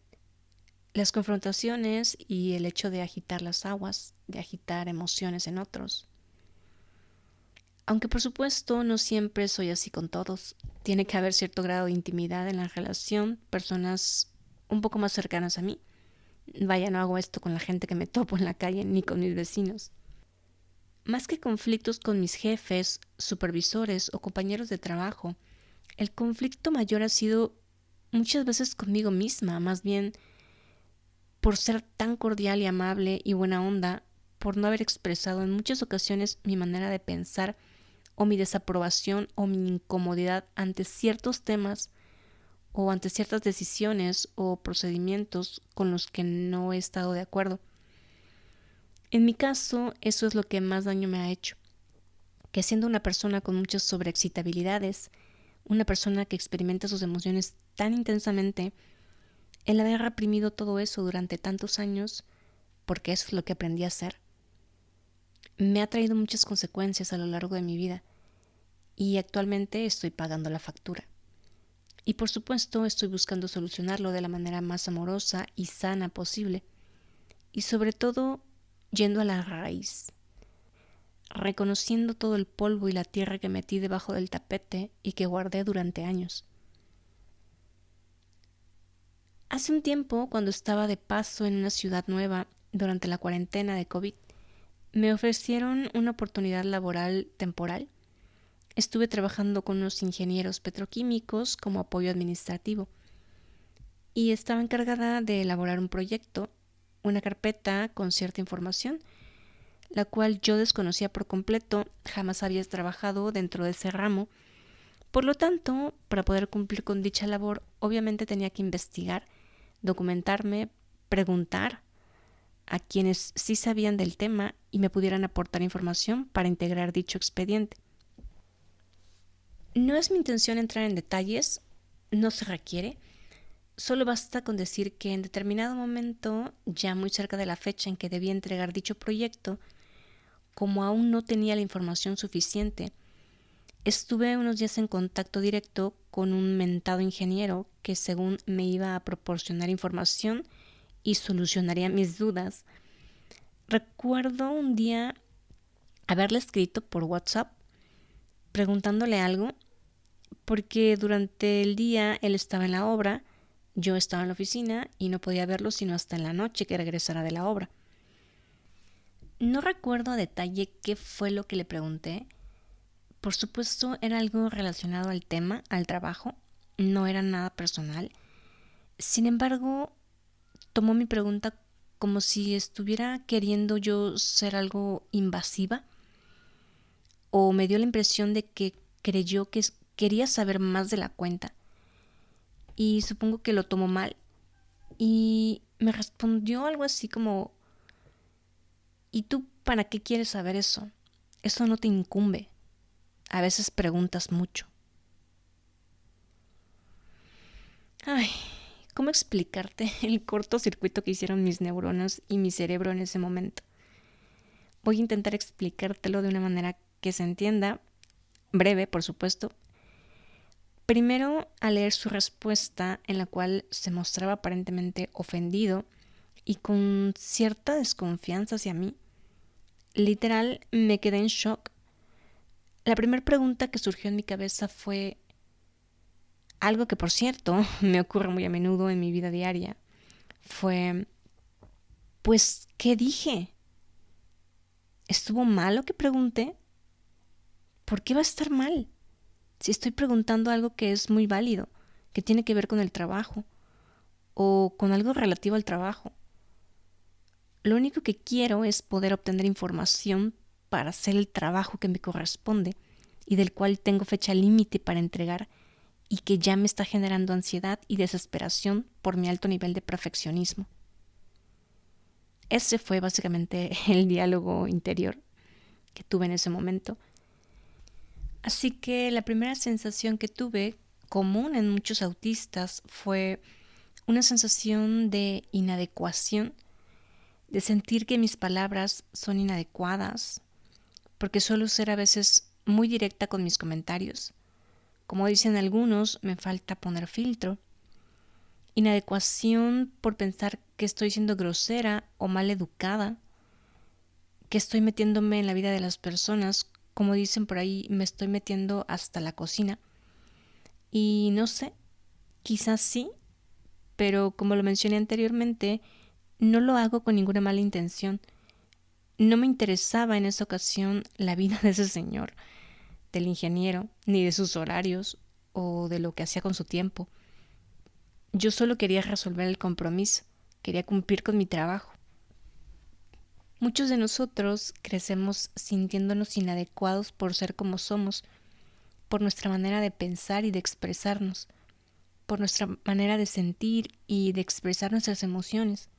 Las confrontaciones y el hecho de agitar las aguas, de agitar emociones en otros. Aunque por supuesto no siempre soy así con todos. Tiene que haber cierto grado de intimidad en la relación, personas un poco más cercanas a mí. Vaya, no hago esto con la gente que me topo en la calle ni con mis vecinos. Más que conflictos con mis jefes, supervisores o compañeros de trabajo, el conflicto mayor ha sido muchas veces conmigo misma, más bien por ser tan cordial y amable y buena onda, por no haber expresado en muchas ocasiones mi manera de pensar o mi desaprobación o mi incomodidad ante ciertos temas o ante ciertas decisiones o procedimientos con los que no he estado de acuerdo. En mi caso, eso es lo que más daño me ha hecho, que siendo una persona con muchas sobreexcitabilidades, una persona que experimenta sus emociones tan intensamente, el haber reprimido todo eso durante tantos años, porque eso es lo que aprendí a hacer, me ha traído muchas consecuencias a lo largo de mi vida y actualmente estoy pagando la factura. Y por supuesto estoy buscando solucionarlo de la manera más amorosa y sana posible. Y sobre todo yendo a la raíz, reconociendo todo el polvo y la tierra que metí debajo del tapete y que guardé durante años. Hace un tiempo, cuando estaba de paso en una ciudad nueva durante la cuarentena de COVID, me ofrecieron una oportunidad laboral temporal. Estuve trabajando con unos ingenieros petroquímicos como apoyo administrativo y estaba encargada de elaborar un proyecto, una carpeta con cierta información, la cual yo desconocía por completo, jamás había trabajado dentro de ese ramo. Por lo tanto, para poder cumplir con dicha labor, obviamente tenía que investigar, documentarme, preguntar a quienes sí sabían del tema y me pudieran aportar información para integrar dicho expediente. No es mi intención entrar en detalles, no se requiere, solo basta con decir que en determinado momento, ya muy cerca de la fecha en que debía entregar dicho proyecto, como aún no tenía la información suficiente, estuve unos días en contacto directo con un mentado ingeniero que según me iba a proporcionar información y solucionaría mis dudas. Recuerdo un día haberle escrito por WhatsApp preguntándole algo porque durante el día él estaba en la obra, yo estaba en la oficina y no podía verlo sino hasta en la noche que regresara de la obra. No recuerdo a detalle qué fue lo que le pregunté. Por supuesto era algo relacionado al tema, al trabajo, no era nada personal. Sin embargo, tomó mi pregunta como si estuviera queriendo yo ser algo invasiva o me dio la impresión de que creyó que quería saber más de la cuenta y supongo que lo tomó mal y me respondió algo así como: ¿y tú para qué quieres saber eso? Eso no te incumbe. A veces preguntas mucho. Ay, como cómo explicarte el cortocircuito que hicieron mis neuronas y mi cerebro en ese momento. Voy a intentar explicártelo de una manera que se entienda, breve, por supuesto. Primero, al leer su respuesta, en la cual se mostraba aparentemente ofendido y con cierta desconfianza hacia mí, literal me quedé en shock. La primera pregunta que surgió en mi cabeza fue algo que, por cierto, me ocurre muy a menudo en mi vida diaria. Fue, pues, ¿qué dije? ¿Estuvo mal lo que pregunté? ¿Por qué va a estar mal? Si estoy preguntando algo que es muy válido, que tiene que ver con el trabajo o con algo relativo al trabajo. Lo único que quiero es poder obtener información para hacer el trabajo que me corresponde y del cual tengo fecha límite para entregar y que ya me está generando ansiedad y desesperación por mi alto nivel de perfeccionismo. Ese fue básicamente el diálogo interior que tuve en ese momento. Así que la primera sensación que tuve, común en muchos autistas, fue una sensación de inadecuación, de sentir que mis palabras son inadecuadas, porque suelo ser a veces muy directa con mis comentarios. Como dicen algunos, me falta poner filtro. Inadecuación por pensar que estoy siendo grosera o mal educada, que estoy metiéndome en la vida de las personas, como dicen por ahí, me estoy metiendo hasta la cocina. Y no sé, quizás sí, pero como lo mencioné anteriormente, no lo hago con ninguna mala intención. No me interesaba en esa ocasión la vida de ese señor, del ingeniero, ni de sus horarios o de lo que hacía con su tiempo. Yo solo quería resolver el compromiso, quería cumplir con mi trabajo. Muchos de nosotros crecemos sintiéndonos inadecuados por ser como somos, por nuestra manera de pensar y de expresarnos, por nuestra manera de sentir y de expresar nuestras emociones,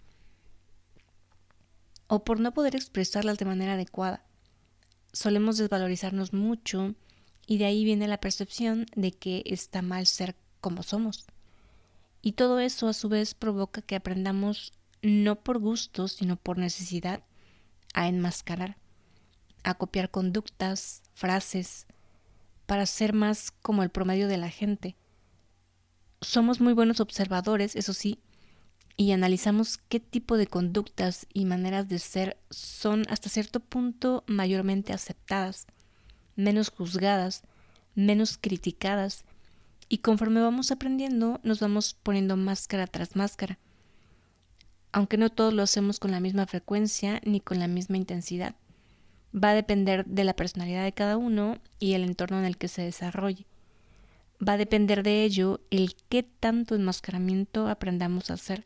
o por no poder expresarlas de manera adecuada. Solemos desvalorizarnos mucho y de ahí viene la percepción de que está mal ser como somos. Y todo eso a su vez provoca que aprendamos no por gusto, sino por necesidad, a enmascarar, a copiar conductas, frases, para ser más como el promedio de la gente. Somos muy buenos observadores, eso sí, y analizamos qué tipo de conductas y maneras de ser son hasta cierto punto mayormente aceptadas, menos juzgadas, menos criticadas, y conforme vamos aprendiendo nos vamos poniendo máscara tras máscara, aunque no todos lo hacemos con la misma frecuencia ni con la misma intensidad. Va a depender de la personalidad de cada uno y el entorno en el que se desarrolle. Va a depender de ello el qué tanto enmascaramiento aprendamos a hacer,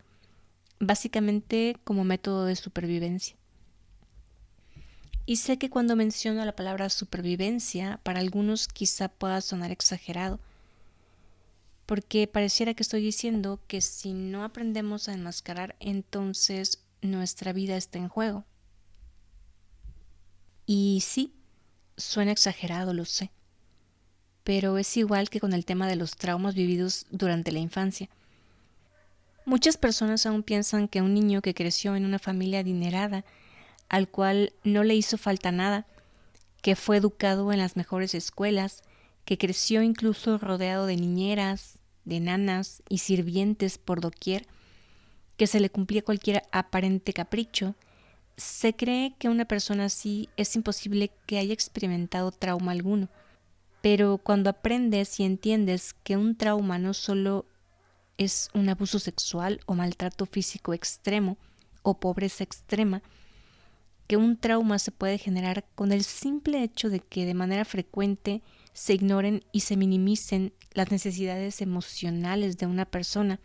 básicamente como método de supervivencia. Y sé que cuando menciono la palabra supervivencia, para algunos quizá pueda sonar exagerado, porque pareciera que estoy diciendo que si no aprendemos a enmascarar, entonces nuestra vida está en juego. Y sí, suena exagerado, lo sé, pero es igual que con el tema de los traumas vividos durante la infancia. Muchas personas aún piensan que un niño que creció en una familia adinerada, al cual no le hizo falta nada, que fue educado en las mejores escuelas, que creció incluso rodeado de niñeras, de nanas y sirvientes por doquier, que se le cumplía cualquier aparente capricho, se cree que una persona así es imposible que haya experimentado trauma alguno. Pero cuando aprendes y entiendes que un trauma no solo es un abuso sexual o maltrato físico extremo o pobreza extrema, que un trauma se puede generar con el simple hecho de que de manera frecuente se ignoren y se minimicen las necesidades emocionales de una persona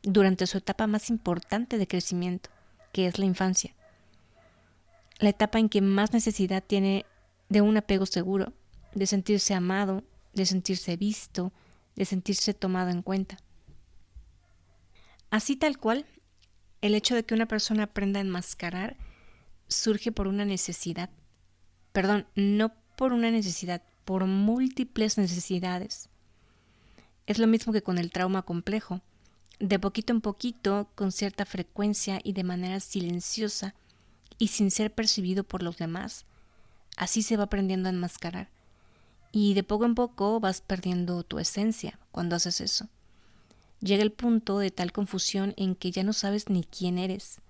durante su etapa más importante de crecimiento, que es la infancia. La etapa en que más necesidad tiene de un apego seguro, de sentirse amado, de sentirse visto, de sentirse tomado en cuenta. Así tal cual, el hecho de que una persona aprenda a enmascarar surge por una necesidad. Perdón, no por una necesidad, por múltiples necesidades. Es lo mismo que con el trauma complejo. de poquito en poquito, con cierta frecuencia y de manera silenciosa y sin ser percibido por los demás. Así se va aprendiendo a enmascarar. Y de poco en poco vas perdiendo tu esencia cuando haces eso. Llega el punto de tal confusión en que ya no sabes ni quién eres,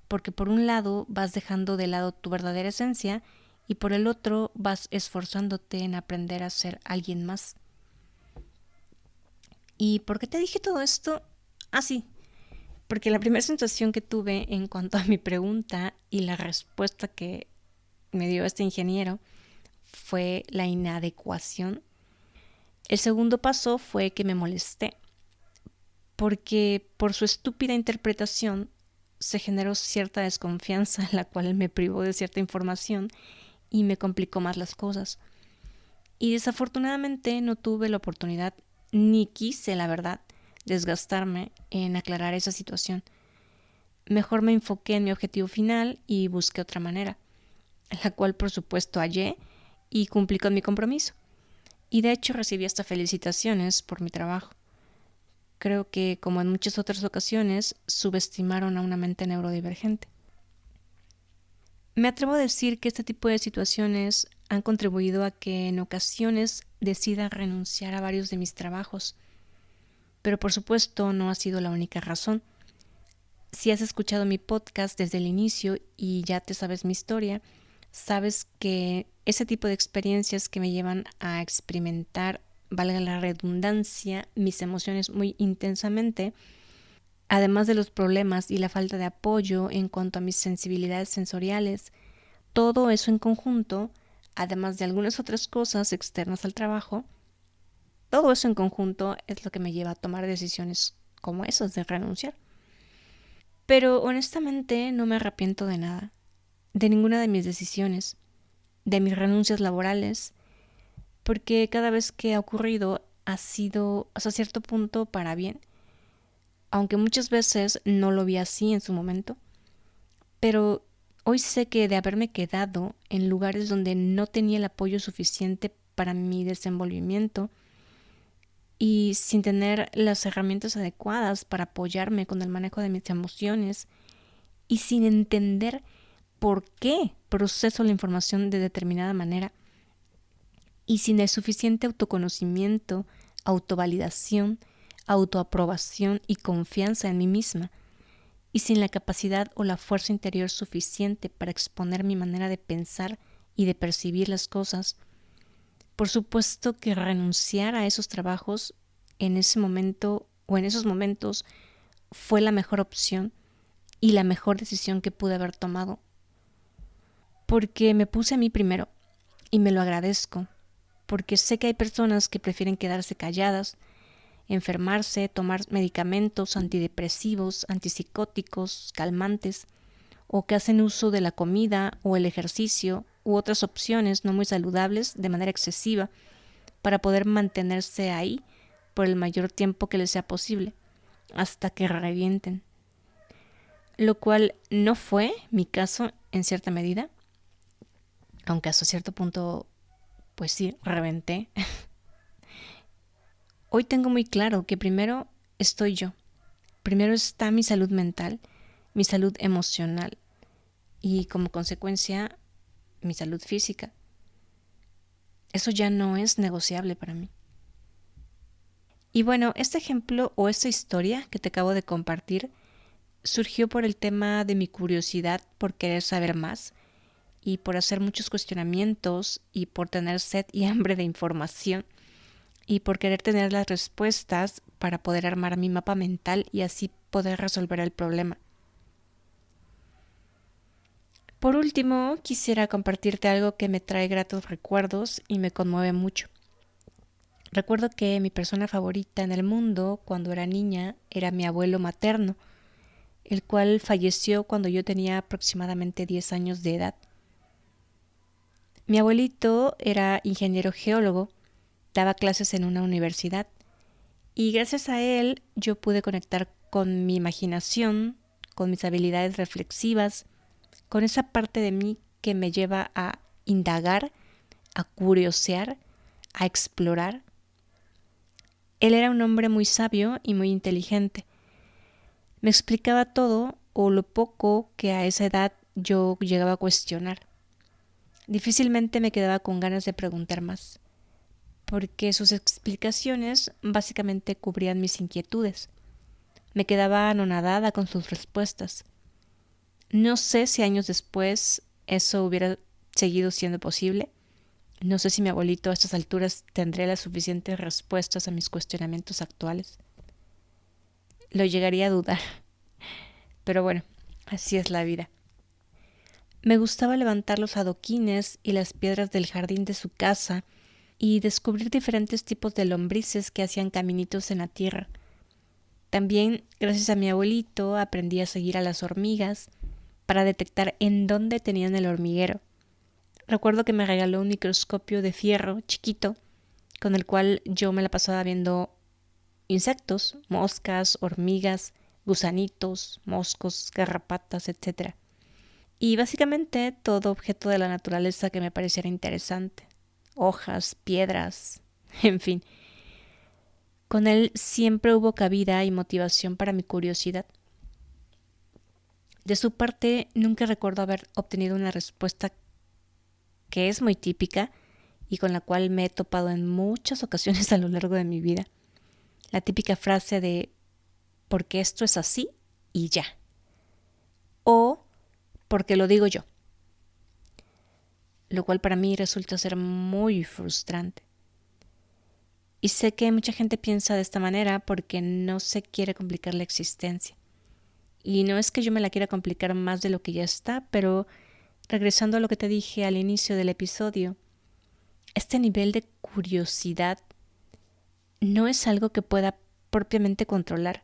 porque por un lado vas dejando de lado tu verdadera esencia y por el otro vas esforzándote en aprender a ser alguien más. ¿Y por qué te dije todo esto? Sí, porque la primera sensación que tuve en cuanto a mi pregunta y la respuesta que me dio este ingeniero fue la inadecuación. El segundo paso fue que me molesté, porque por su estúpida interpretación se generó cierta desconfianza, la cual me privó de cierta información y me complicó más las cosas. Y desafortunadamente no tuve la oportunidad, ni quise, la verdad, desgastarme en aclarar esa situación. Mejor me enfoqué en mi objetivo final y busqué otra manera, la cual por supuesto hallé y cumplí con mi compromiso. Y de hecho recibí hasta felicitaciones por mi trabajo. Creo que, como en muchas otras ocasiones, subestimaron a una mente neurodivergente. Me atrevo a decir que este tipo de situaciones han contribuido a que en ocasiones decida renunciar a varios de mis trabajos. Pero por supuesto no ha sido la única razón. Si has escuchado mi podcast desde el inicio y ya te sabes mi historia, sabes que ese tipo de experiencias que me llevan a experimentar, valga la redundancia, mis emociones muy intensamente, además de los problemas y la falta de apoyo en cuanto a mis sensibilidades sensoriales, todo eso en conjunto, además de algunas otras cosas externas al trabajo, todo eso en conjunto es lo que me lleva a tomar decisiones como esas de renunciar. Pero honestamente no me arrepiento de nada, de ninguna de mis decisiones, de mis renuncias laborales, porque cada vez que ha ocurrido ha sido hasta cierto punto para bien, aunque muchas veces no lo vi así en su momento. Pero hoy sé que de haberme quedado en lugares donde no tenía el apoyo suficiente para mi desenvolvimiento y sin tener las herramientas adecuadas para apoyarme con el manejo de mis emociones y sin entender por qué proceso la información de determinada manera y sin el suficiente autoconocimiento, autovalidación, autoaprobación y confianza en mí misma, y sin la capacidad o la fuerza interior suficiente para exponer mi manera de pensar y de percibir las cosas, por supuesto que renunciar a esos trabajos en ese momento o en esos momentos fue la mejor opción y la mejor decisión que pude haber tomado, porque me puse a mí primero y me lo agradezco, porque sé que hay personas que prefieren quedarse calladas, enfermarse, tomar medicamentos antidepresivos, antipsicóticos, calmantes, o que hacen uso de la comida o el ejercicio u otras opciones no muy saludables de manera excesiva para poder mantenerse ahí por el mayor tiempo que les sea posible, hasta que revienten. Lo cual no fue mi caso en cierta medida, aunque hasta cierto punto, pues sí, reventé. Hoy tengo muy claro que primero estoy yo, primero está mi salud mental, mi salud emocional y como consecuencia mi salud física. Eso ya no es negociable para mí. Y bueno, este ejemplo o esta historia que te acabo de compartir surgió por el tema de mi curiosidad por querer saber más y por hacer muchos cuestionamientos y por tener sed y hambre de información y por querer tener las respuestas para poder armar mi mapa mental y así poder resolver el problema. Por último, quisiera compartirte algo que me trae gratos recuerdos y me conmueve mucho. Recuerdo que mi persona favorita en el mundo cuando era niña era mi abuelo materno, el cual falleció cuando yo tenía aproximadamente 10 años de edad. Mi abuelito era ingeniero geólogo, daba clases en una universidad y gracias a él yo pude conectar con mi imaginación, con mis habilidades reflexivas, con esa parte de mí que me lleva a indagar, a curiosear, a explorar. Él era un hombre muy sabio y muy inteligente, Me explicaba todo o lo poco que a esa edad yo llegaba a cuestionar. Difícilmente me quedaba con ganas de preguntar más, porque sus explicaciones básicamente cubrían mis inquietudes. Me quedaba anonadada con sus respuestas. No sé si años después eso hubiera seguido siendo posible. No sé si mi abuelito a estas alturas tendría las suficientes respuestas a mis cuestionamientos actuales. Lo llegaría a dudar. Pero bueno, así es la vida. Me gustaba levantar los adoquines y las piedras del jardín de su casa y descubrir diferentes tipos de lombrices que hacían caminitos en la tierra. También, gracias a mi abuelito, aprendí a seguir a las hormigas para detectar en dónde tenían el hormiguero. Recuerdo que me regaló un microscopio de fierro chiquito con el cual yo me la pasaba viendo insectos, moscas, hormigas, gusanitos, moscos, garrapatas, etc. Y básicamente todo objeto de la naturaleza que me pareciera interesante. Hojas, piedras, en fin. Con él siempre hubo cabida y motivación para mi curiosidad. De su parte, nunca recuerdo haber obtenido una respuesta que es muy típica y con la cual me he topado en muchas ocasiones a lo largo de mi vida. La típica frase de porque esto es así y ya. O porque lo digo yo. Lo cual para mí resulta ser muy frustrante. Y sé que mucha gente piensa de esta manera porque no se quiere complicar la existencia. Y no es que yo me la quiera complicar más de lo que ya está, pero regresando a lo que te dije al inicio del episodio, este nivel de curiosidad no es algo que pueda propiamente controlar.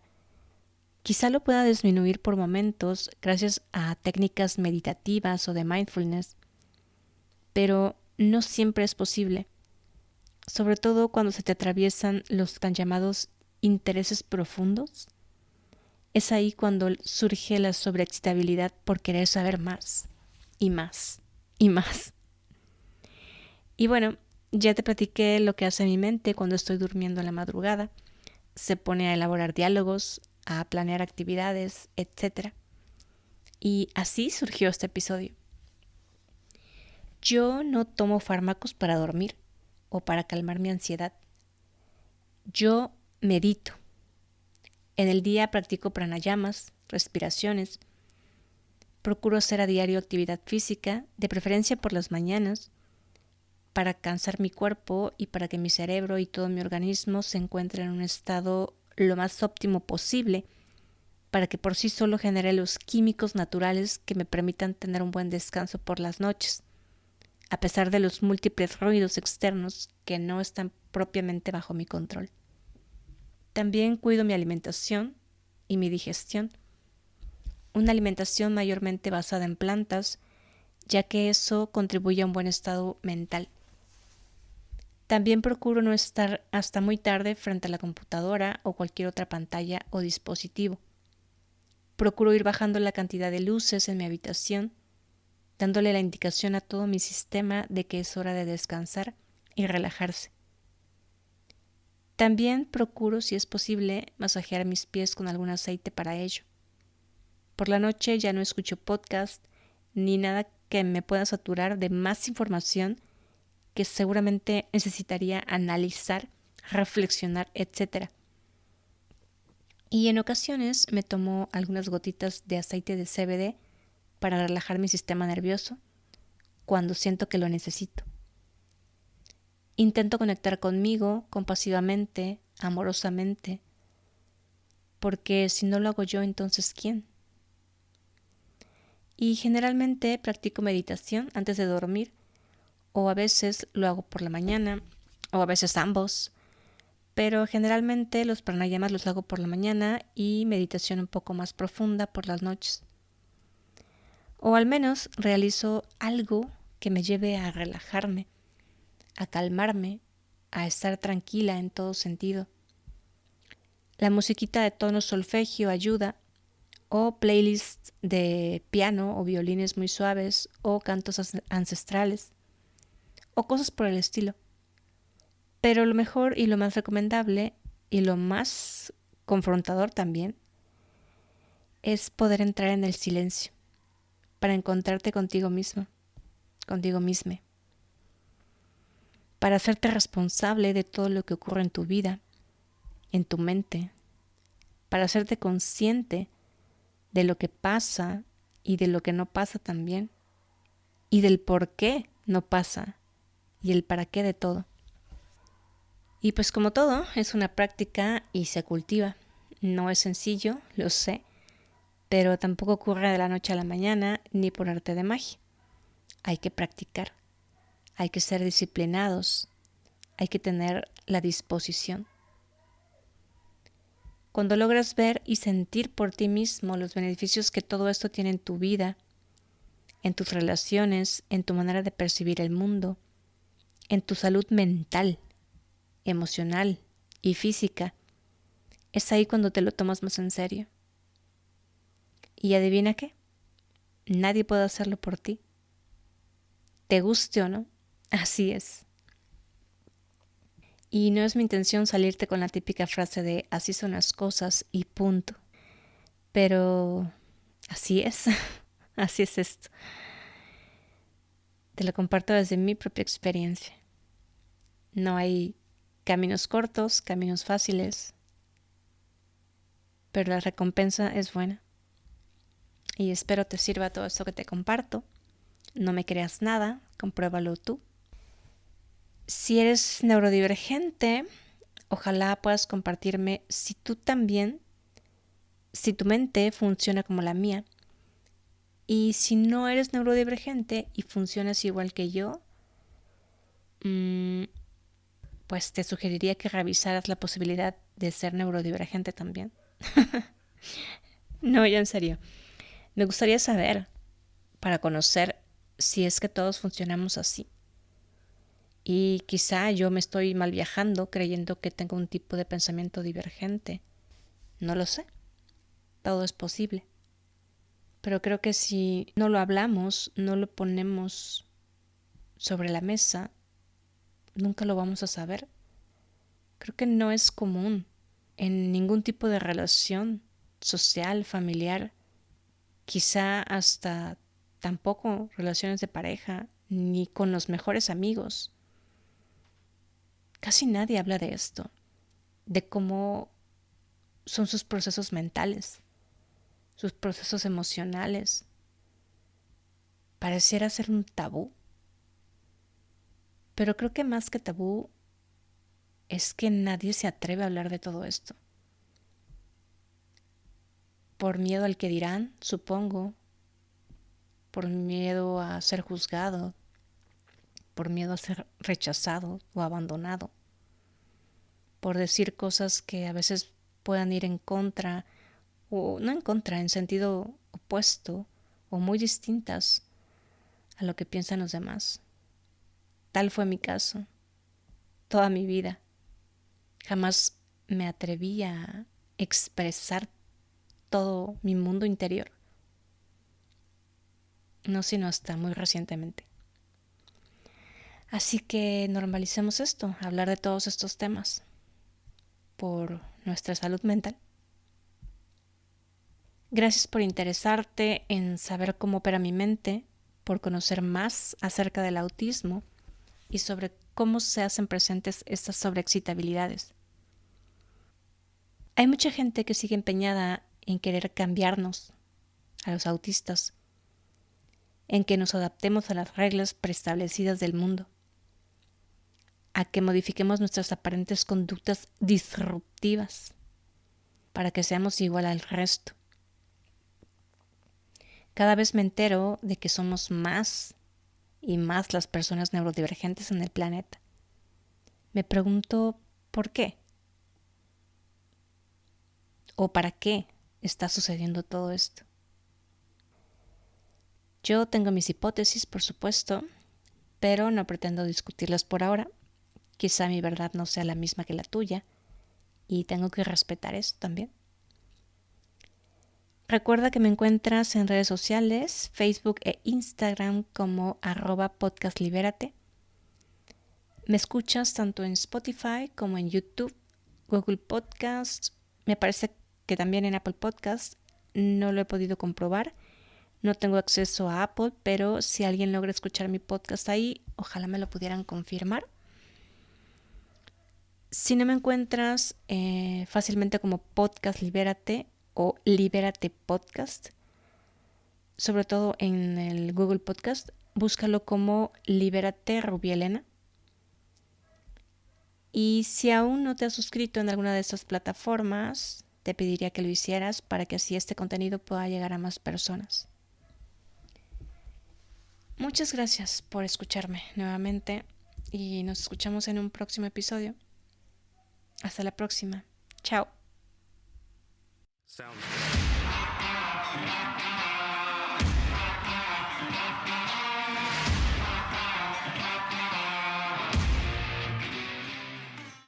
Quizá lo pueda disminuir por momentos gracias a técnicas meditativas o de mindfulness, pero no siempre es posible, sobre todo cuando se te atraviesan los tan llamados intereses profundos. Es ahí cuando surge la sobreexcitabilidad por querer saber más, y más, y más. Y bueno, ya te platiqué lo que hace mi mente cuando estoy durmiendo en la madrugada. Se pone a elaborar diálogos, a planear actividades, etc. Y así surgió este episodio. Yo no tomo fármacos para dormir o para calmar mi ansiedad. Yo medito. En el día practico pranayamas, respiraciones. Procuro hacer a diario actividad física, de preferencia por las mañanas, para cansar mi cuerpo y para que mi cerebro y todo mi organismo se encuentren en un estado lo más óptimo posible, para que por sí solo genere los químicos naturales que me permitan tener un buen descanso por las noches, a pesar de los múltiples ruidos externos que no están propiamente bajo mi control. También cuido mi alimentación y mi digestión, una alimentación mayormente basada en plantas, ya que eso contribuye a un buen estado mental. También procuro no estar hasta muy tarde frente a la computadora o cualquier otra pantalla o dispositivo. Procuro ir bajando la cantidad de luces en mi habitación, dándole la indicación a todo mi sistema de que es hora de descansar y relajarse. También procuro, si es posible, masajear mis pies con algún aceite para ello. Por la noche ya no escucho podcast ni nada que me pueda saturar de más información que seguramente necesitaría analizar, reflexionar, etc. Y en ocasiones me tomo algunas gotitas de aceite de CBD para relajar mi sistema nervioso cuando siento que lo necesito. Intento conectar conmigo compasivamente, amorosamente, porque si no lo hago yo, entonces ¿quién? Y generalmente practico meditación antes de dormir, o a veces lo hago por la mañana, o a veces ambos, pero generalmente los pranayamas los hago por la mañana y meditación un poco más profunda por las noches. O al menos realizo algo que me lleve a relajarme, a calmarme, a estar tranquila en todo sentido. La musiquita de tono solfegio ayuda, o playlists de piano o violines muy suaves, o cantos ancestrales, o cosas por el estilo. Pero lo mejor y lo más recomendable, y lo más confrontador también, es poder entrar en el silencio para encontrarte contigo mismo, contigo misma, para hacerte responsable de todo lo que ocurre en tu vida, en tu mente, para hacerte consciente de lo que pasa y de lo que no pasa también, y del por qué no pasa y el para qué de todo. Y pues como todo, es una práctica y se cultiva. No es sencillo, lo sé, pero tampoco ocurre de la noche a la mañana ni por arte de magia. Hay que practicar, hay que ser disciplinados, hay que tener la disposición. Cuando logras ver y sentir por ti mismo los beneficios que todo esto tiene en tu vida, en tus relaciones, en tu manera de percibir el mundo, en tu salud mental, emocional y física, es ahí cuando te lo tomas más en serio. ¿Y adivina qué? Nadie puede hacerlo por ti. Te guste o no, así es. Y no es mi intención salirte con la típica frase de así son las cosas y punto. Pero así es, así es esto. Te lo comparto desde mi propia experiencia. No hay caminos cortos, caminos fáciles, pero la recompensa es buena. Y espero te sirva todo esto que te comparto. No me creas nada, compruébalo tú. Si eres neurodivergente, ojalá puedas compartirme si tú también, si tu mente funciona como la mía. Y si no eres neurodivergente y funcionas igual que yo, pues te sugeriría que revisaras la posibilidad de ser neurodivergente también. No, ya en serio. Me gustaría saber, para conocer si es que todos funcionamos así. Y quizá yo me estoy mal viajando creyendo que tengo un tipo de pensamiento divergente. No lo sé. Todo es posible. Pero creo que si no lo hablamos, no lo ponemos sobre la mesa, nunca lo vamos a saber. Creo que no es común en ningún tipo de relación social, familiar, quizá hasta tampoco relaciones de pareja, ni con los mejores amigos. Casi nadie habla de esto, de cómo son sus procesos mentales, sus procesos emocionales. Pareciera ser un tabú, pero creo que más que tabú es que nadie se atreve a hablar de todo esto. Por miedo al que dirán, supongo, por miedo a ser juzgado, por miedo a ser rechazado o abandonado, por decir cosas que a veces puedan ir en contra, o no en contra, en sentido opuesto, o muy distintas a lo que piensan los demás. Tal fue mi caso, toda mi vida. Jamás me atreví a expresar todo mi mundo interior. No sino hasta muy recientemente. Así que normalicemos esto, hablar de todos estos temas por nuestra salud mental. Gracias por interesarte en saber cómo opera mi mente, por conocer más acerca del autismo y sobre cómo se hacen presentes estas sobreexcitabilidades. Hay mucha gente que sigue empeñada en querer cambiarnos, a los autistas, en que nos adaptemos a las reglas preestablecidas del mundo, a que modifiquemos nuestras aparentes conductas disruptivas para que seamos igual al resto. Cada vez me entero de que somos más y más las personas neurodivergentes en el planeta. Me pregunto ¿por qué? ¿O para qué está sucediendo todo esto? Yo tengo mis hipótesis, por supuesto, pero no pretendo discutirlas por ahora. Quizá mi verdad no sea la misma que la tuya y tengo que respetar eso también. Recuerda que me encuentras en redes sociales, Facebook e Instagram como @podcastlibérate. Me escuchas tanto en Spotify como en YouTube, Google Podcasts, me parece que también en Apple Podcasts no lo he podido comprobar. No tengo acceso a Apple, pero si alguien logra escuchar mi podcast ahí, ojalá me lo pudieran confirmar. Si no me encuentras fácilmente como Podcast Libérate o Libérate Podcast, sobre todo en el Google Podcast, búscalo como Libérate Rubielena. Y si aún no te has suscrito en alguna de estas plataformas, te pediría que lo hicieras para que así este contenido pueda llegar a más personas. Muchas gracias por escucharme nuevamente y nos escuchamos en un próximo episodio. Hasta la próxima. Chao.